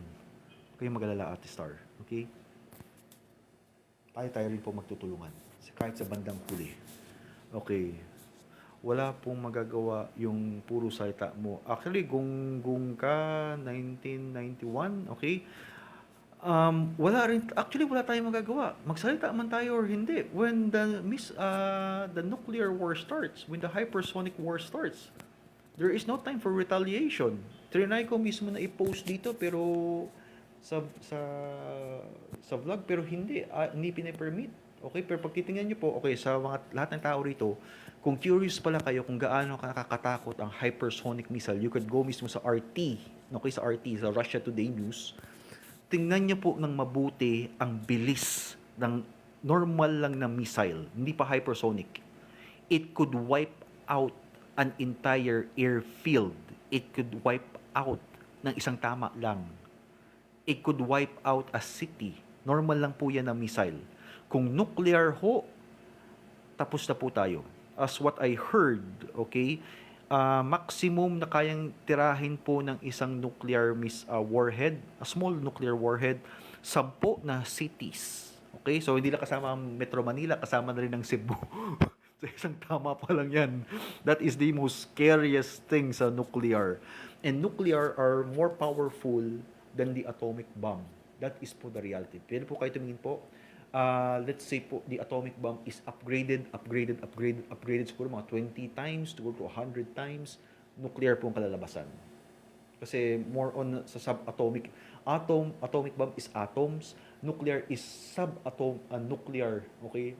Okay, mag-alala, Ate Star. Okay? Tayo rin po magtutulungan. Kahit sa bandang huli. Okay. Wala pong magagawa yung puro salita mo. Actually, gunggong ka, 1991, okay? Wala tayong magagawa. Magsalita man tayo or hindi. When the nuclear war starts, when the hypersonic war starts, there is no time for retaliation. Trinay ko mismo na i-post dito pero sa vlog pero hindi pina-permit. Okay, pero pag titingnan niyo po, okay, sa lahat ng tao rito, kung curious pala kayo kung gaano nakakatakot ang hypersonic missile, you could go mismo sa RT, okay, sa RT, sa Russia Today News. Tingnan niyo po ng mabuti ang bilis ng normal lang na missile, hindi pa hypersonic. It could wipe out an entire airfield. It could wipe out ng isang tama lang. It could wipe out a city. Normal lang po yan na missile. Kung nuclear ho, tapos na po tayo. As what I heard, okay, maximum na kayang tirahin po ng isang nuclear warhead, a small nuclear warhead, 10 na cities. Okay, so hindi lang kasama ang Metro Manila, kasama na rin ang Cebu. So isang tama pa lang yan. That is the most scariest thing sa nuclear. And nuclear are more powerful than the atomic bomb. That is po the reality. Pwede po kayo tumingin po. Let's say po, the atomic bomb is upgraded siguro mga 20 times, siguro to 100 times. Nuclear po ang kalalabasan. Kasi more on sa subatomic. Atomic bomb is atoms. Nuclear is nuclear, okay?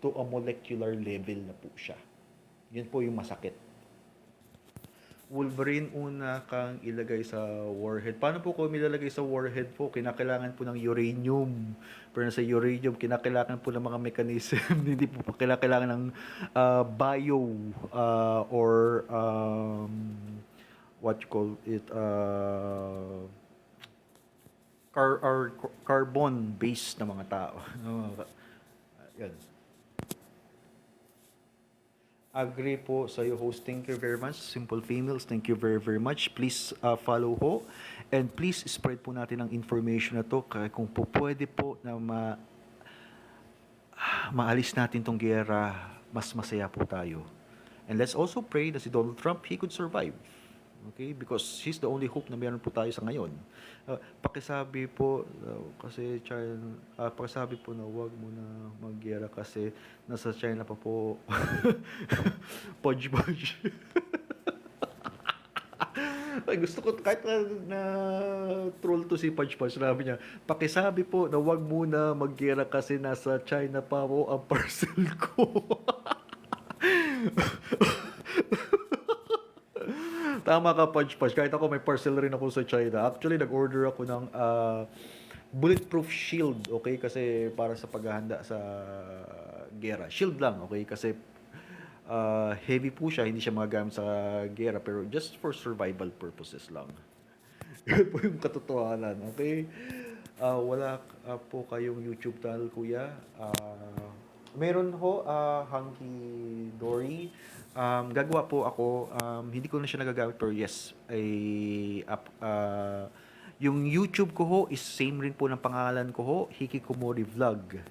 To a molecular level na po siya. Yun po yung masakit. Wolverine, una kang ilagay sa warhead. Paano po kung ilalagay sa warhead po? Kinakailangan po ng uranium. Pero sa uranium, kinakailangan po ng mga mechanism. Hindi po kinakailangan ng bio or what you call it, carbon-based na mga tao. Yan. Agree po sa iyo, host. Thank you very much. Simple Females, thank you very, very much. Please follow ho. And please spread po natin ang information na to. Kung po pwede po na maalis natin tong gera, mas masaya po tayo. And let's also pray na si Donald Trump, he could survive. Okay? Because he's the only hope na meron po tayo sa ngayon. Pakisabi po, kasi China, pakisabi po na huwag muna mag-gera kasi nasa China pa po. Podge. Ay, gusto ko, kahit na troll to si Podge, sabi niya, pakisabi po na huwag muna mag-gera kasi nasa China pa po ang parcel ko. Tama ka, Punch. Kahit ako may parcel rin ako sa China. Actually, nag-order ako ng bulletproof shield, okay? Kasi para sa paghahanda sa gera. Shield lang, okay? Kasi heavy po siya, hindi siya magagamit sa gera, pero just for survival purposes lang. Yun po yung katotohanan, okay? Wala po kayong YouTube channel, kuya. Meron ho, Hunky Dory. Gagawa po ako. Hindi ko na siya nagagamit, pero yes, yung YouTube ko ho is same rin po ng pangalan ko ho, Hikikomori Vlog,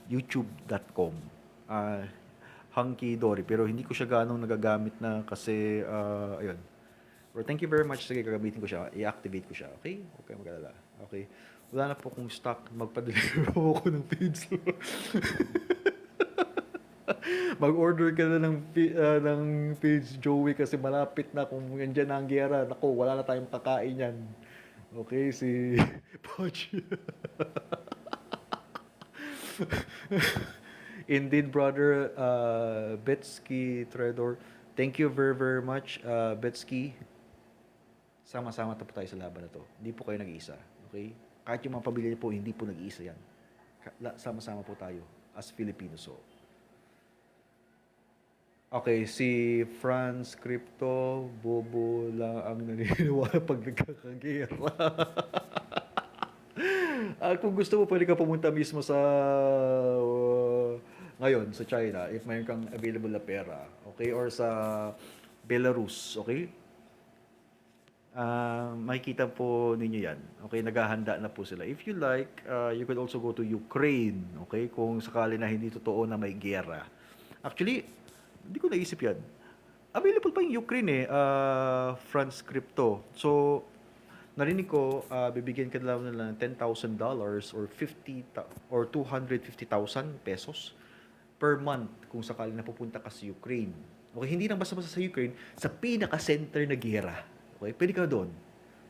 youtube.com. Hunky Dory. Pero hindi ko siya ganong nagagamit na kasi, ayun. Pero thank you very much. Sige, gagamitin ko siya. I-activate ko siya. Okay? Huwag kayong mag-alala. Okay? Wala na po kung stock. Magpa-deliver ako ng feeds. Mag-order ka na ng page, Joey, kasi malapit na kung yan dyan ang gera. Naku, wala na tayong kakain yan. Okay, si Poch. Indeed, brother, Betsky Tredor. Thank you very, very much, Betsky. Sama-sama po tayo sa laban na to. Hindi po kayo nag-iisa. Okay? Kahit yung mga pamilya po, hindi po nag-iisa yan. Sama-sama po tayo as Filipinos. So. Okay, si Franz Crypto, bobo lang ang naniniwala pag nagkakagera. Kung gusto mo, pwede ka pumunta mismo sa ngayon sa China if mayroon kang available na pera, okay, or sa Belarus, okay? Makikita po ninyo yan. Okay, naghahanda na po sila. If you like, you could also go to Ukraine, okay, kung sakali na hindi totoo na may gera. Actually, hindi ko naisip yan. Available pa yung Ukraine France Crypto. So, narinig ko, bibigyan ka lang nila ng $10,000 or 50 or 250,000 pesos per month kung sakali napupunta ka sa Ukraine. Okay, hindi lang basta-basta sa Ukraine, sa pinaka-center na gera. Okay, pwede ka doon.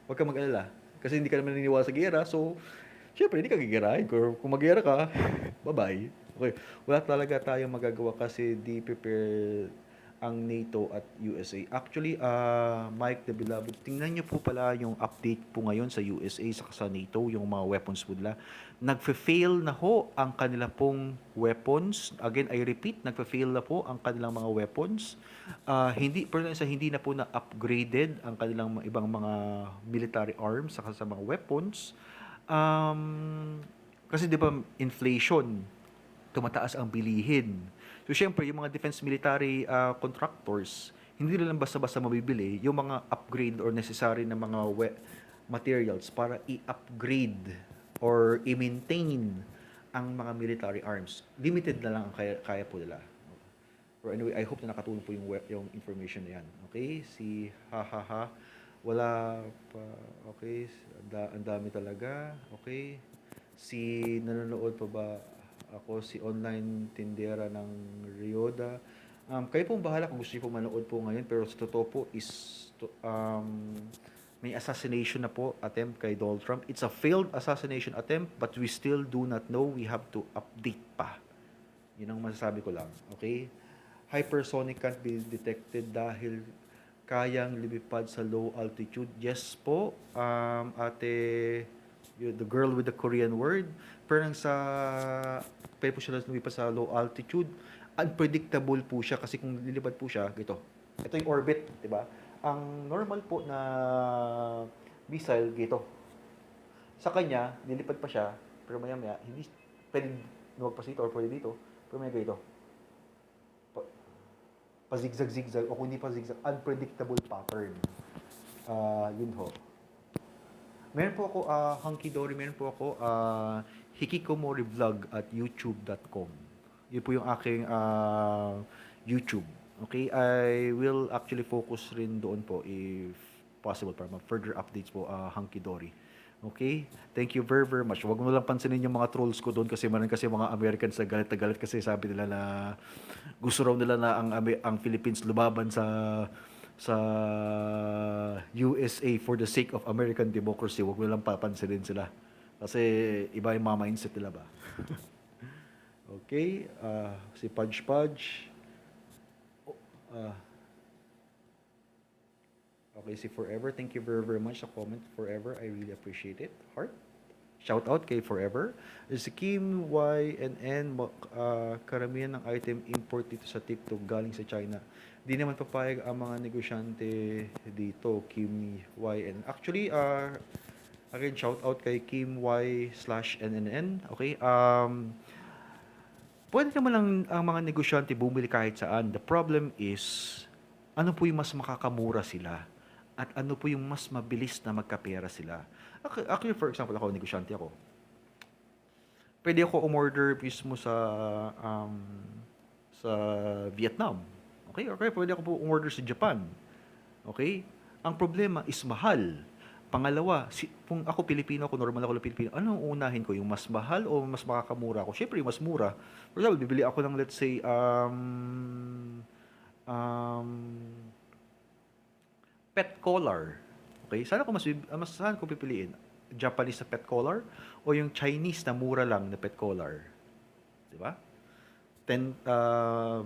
Huwag ka mag-alala. Kasi hindi ka naman naniniwala sa gera, so, syempre, hindi ka gigerahin. Kung mag-gera ka, bye-bye. Okay, wala talaga tayong magagawa kasi di prepare ang NATO at USA. Actually, Mike the Beloved, tingnan niyo po pala yung update po ngayon sa USA sa NATO, yung mga weapons nila. Nagfe-fail na ho ang kanila pong weapons. Again, I repeat, nagfe-fail na po ang kanilang mga weapons. Hindi na po na-upgraded ang kanilang ibang mga military arms saka sa mga weapons. Kasi di ba inflation, tumataas ang bilihin. So, syempre, yung mga defense military contractors, hindi lang basta-basta mabibili yung mga upgrade or necessary na mga materials para i-upgrade or i-maintain ang mga military arms. Limited na lang ang kaya po nila. But anyway, I hope na nakatulong po yung information na yan. Okay? Si Wala pa, okay. Ang dami talaga, okay. Si nanonood pa ba ako, si online tindera ng Ryoda. Kayo pong bahala kung gusto niyo po manood po ngayon, pero sa totoo po is may assassination na po attempt kay Donald Trump. It's a failed assassination attempt, but we still do not know. We have to update pa. Yun ang masasabi ko lang. Okay? Hypersonic can't be detected dahil kayang lumipad sa low altitude. Yes po, ate, the girl with the Korean word. Pero nang sa, pwede po siya lumipad sa low altitude, unpredictable po siya kasi kung lilipad po siya, ito. Ito yung orbit, di ba? Ang normal po na missile, gito. Sa kanya, nilipad pa siya, pero maya-maya, hindi pwede lumagpas dito or pwede dito, pero may ganito. Pa-zigzag-zigzag o kung hindi pa-zigzag, unpredictable pattern. Yun ho. Meron po ako, Hunky Dory, meron po ako, Hikikomori Vlog at youtube.com. Yun po yung aking YouTube. Okay, I will actually focus rin doon po if possible para further updates po, Hunky Dory. Okay? Thank you very, very much. Huwag mo lang pansinin yung mga trolls ko doon kasi meron kasi mga Americans na galit na galit kasi sabi nila na gusto raw nila na ang Philippines lumaban sa USA for the sake of American democracy. Huwag mo lang papansinin sila. Kasi iba yung mga mindset nila ba. Okay? Si Pudge Pudge. Okay, si Forever. Thank you very, very much sa comment. Forever, I really appreciate it. Heart. Shout out kay Forever. Si Kim YNN, karamihan ng item import dito sa TikTok galing sa China. Di naman papayag ang mga negosyante dito, Kim YN. Actually, again, shout out kay Kim Y/NNN. Okay, pwede naman lang ang mga negosyante bumili kahit saan. The problem is, ano po yung mas makakamura sila? At ano po yung mas mabilis na magkapera sila? Actually, for example, ako, negosyante ako. Pwede ako umorder mismo sa Vietnam. Okay? Okay, pwede ako po umorder sa Japan. Okay? Ang problema is mahal. Pangalawa, kung ako Pilipino, ako normal ako na Pilipino, anong unahin ko? Yung mas mahal o mas makakamura ako? Siyempre, yung mas mura. For example, bibili ako ng, let's say, pet collar. Okay? Saan ko pipiliin? Japanese na pet collar o yung Chinese na mura lang na pet collar? 'Di ba?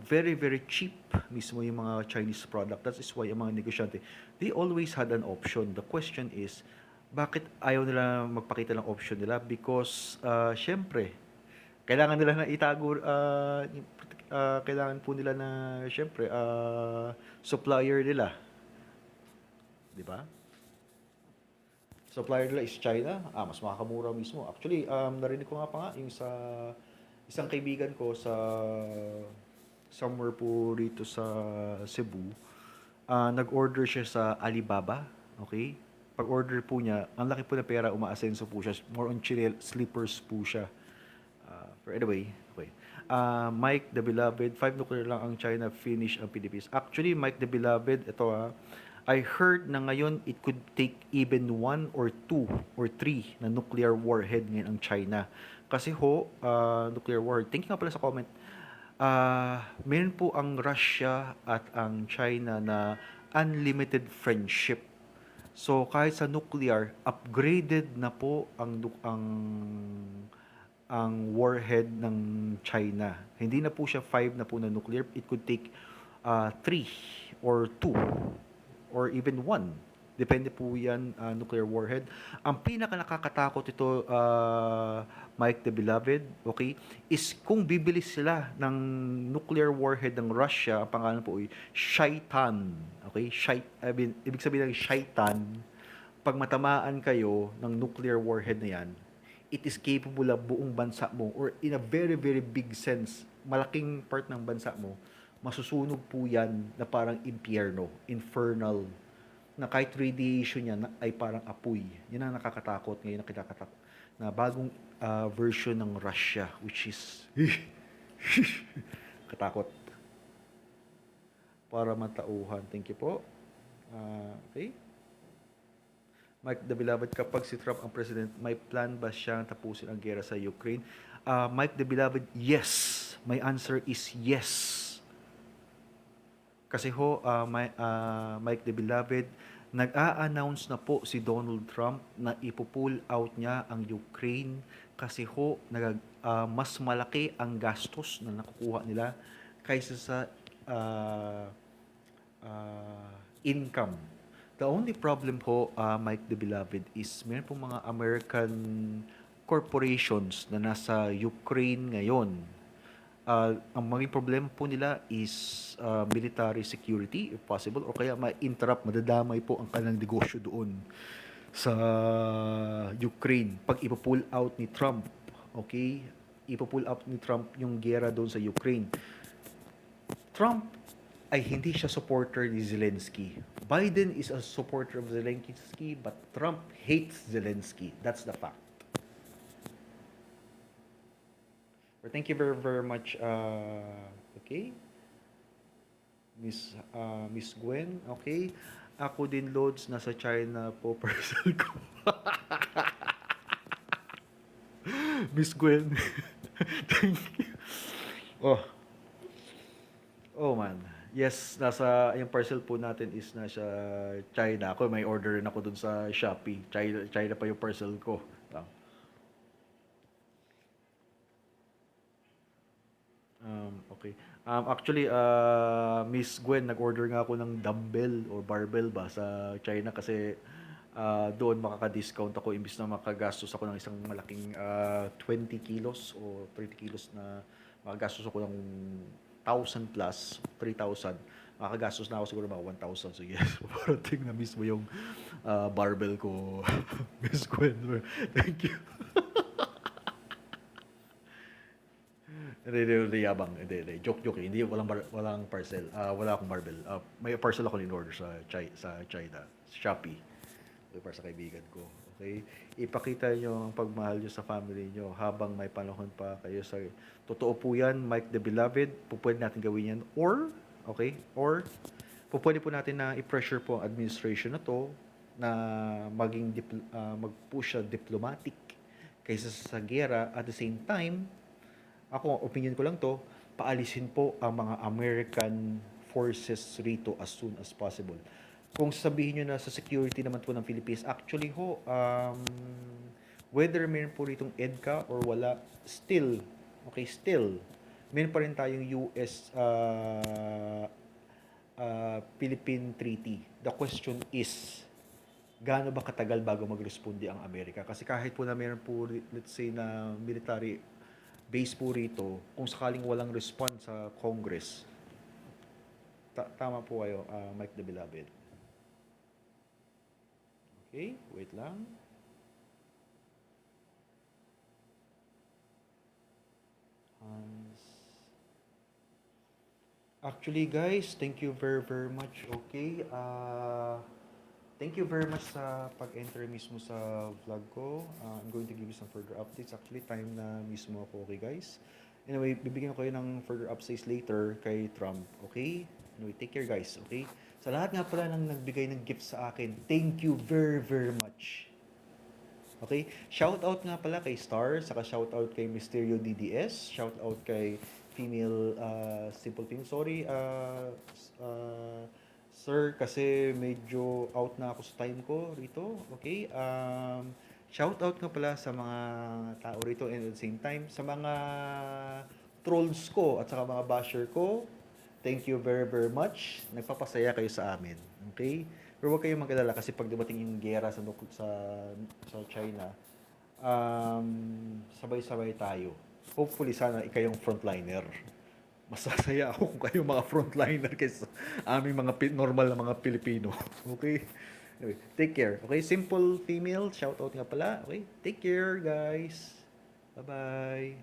Very very cheap mismo yung mga Chinese product. That is why yung mga negosyante, they always had an option. The question is, bakit ayaw nila magpakita ng option nila? Because syempre, kailangan nila na itago, kailangan po nila na syempre supplier nila, 'di ba? Supplier nila is China. Mas makakamura mismo. Actually, narinig ko nga pa nga yung sa isang kaibigan ko sa somewhere po rito sa Cebu. Nag-order siya sa Alibaba. Okay? Pag-order po niya, ang laki po na pera, umaasenso po siya. More on slippers po siya. But anyway, okay. Mike the Beloved, 5 nuclear lang ang China, finish ang Philippines. Actually, Mike the Beloved, ito I heard na ngayon it could take even 1 or 2 or 3 na nuclear warhead ngayon ang China. Kasi nuclear warhead. Thank you nga pala sa comment. Meron po ang Russia at ang China na unlimited friendship. So kahit sa nuclear, upgraded na po ang warhead ng China. Hindi na po siya 5 na po na nuclear. It could take 3 or 2 or even 1. Depende po yan, nuclear warhead. Ang pinaka nakakatakot ito, Mike the Beloved, okay, is kung bibili sila ng nuclear warhead ng Russia, ang pangalan po ay Shaitan. Okay? Ibig sabihin ng Shaitan, pag matamaan kayo ng nuclear warhead na yan, it is capable of buong bansa mo, or in a very, very big sense, malaking part ng bansa mo, masusunog po yan na parang impyerno, infernal, na kahit radiation niya ay parang apoy. Yan ang nakakatakot ngayon, na bagong version ng Russia, which is katakot. Para matauhan. Thank you po. Okay. Mike the Beloved, kapag si Trump ang president, may plan ba siyang tapusin ang gera sa Ukraine? Mike the Beloved, yes. My answer is yes. Kasi ho, Mike the Beloved, nag-a-announce na po si Donald Trump na ipo-pull out niya ang Ukraine kasi ho, mas malaki ang gastos na nakukuha nila kaysa sa ah, income. The only problem po, Mike the Beloved, is meron pong mga American corporations na nasa Ukraine ngayon. Ang maging problema po nila is military security, if possible, o kaya ma-interrupt, madadamay po ang kanilang negosyo doon sa Ukraine. Pag ipo-pull out ni Trump, okay? Ipo-pull out ni Trump yung gera doon sa Ukraine. Trump ay hindi siya supporter ni Zelensky. Biden is a supporter of Zelensky, but Trump hates Zelensky. That's the fact. But thank you very, very much, okay? Miss Gwen, okay? Ako din, Lods, nasa China po, parcel ko. Miss Gwen, thank you. Oh, oh man. Yes, yung parcel po natin is nasa China. Ako, may order rin ako dun sa Shopee. China pa yung parcel ko. Okay. Actually, Miss Gwen, nag-order nga ako ng dumbbell or barbell ba sa China kasi doon makaka-discount ako imbis na makagastos ako ng isang malaking 20 kilos o 30 kilos na makagastos ako ng 1,000 plus, 3,000. Makagastos na ako siguro mga 1,000. So yes, parating na mismo yung barbell ko, Miss Gwen. Thank you. Hindi, yabang. Hindi. Joke. Hindi, walang parcel. Wala akong barbell. May parcel ako in-order sa China. Shopee. Para sa kaibigan ko. Okay? Ipakita nyo ang pagmahal nyo sa family nyo habang may panahon pa kayo sa... Totoo po yan, Mike the Beloved. Pwede natin gawin yan. Or, okay? Or, pwede po natin na i-pressure po ang administration na to na mag-push siya diplomatic kaysa sa gera. At the same time, ako, opinion ko lang to, paalisin po ang mga American forces rito as soon as possible. Kung sabihin nyo na sa security naman po ng Philippines, actually ho, whether meron po ritong EDCA or wala, still, meron pa rin tayong US Philippine Treaty. The question is, gaano ba katagal bago mag-responde ang Amerika? Kasi kahit po na meron po, let's say na military base po rito, kung sakaling walang response sa Congress, tama po kayo, Mike the Beloved. Okay, wait lang. Actually guys, thank you very, very much. Okay, thank you very much sa pag-enter mismo sa vlog ko. I'm going to give you some further updates. Actually, time na mismo ako, okay guys? Anyway, bibigyan ko kayo ng further updates later kay Trump, okay? Anyway, take care guys, okay? Sa lahat nga pala ng nagbigay ng gift sa akin, thank you very, very much. Okay? Shout out nga pala kay Star, saka shout out kay Mysterio DDS, shout out kay Female Simple Thing. Sorry, sir, kasi medyo out na ako sa time ko rito. Okay? Shout out nga pala sa mga tao rito and at the same time sa mga trolls ko at saka mga basher ko. Thank you very, very much. Nagpapasaya kayo sa amin. Okay? Pero huwag kayong mag-alala kasi pag dumating yung gera sa China, sabay-sabay tayo. Hopefully, sana ikayong frontliner. Masasaya ako kung kayong mga frontliner kaysa aming mga normal na mga Pilipino. Okay? Anyway, take care. Okay? Simple female, shout out nga pala. Okay? Take care, guys. Bye-bye.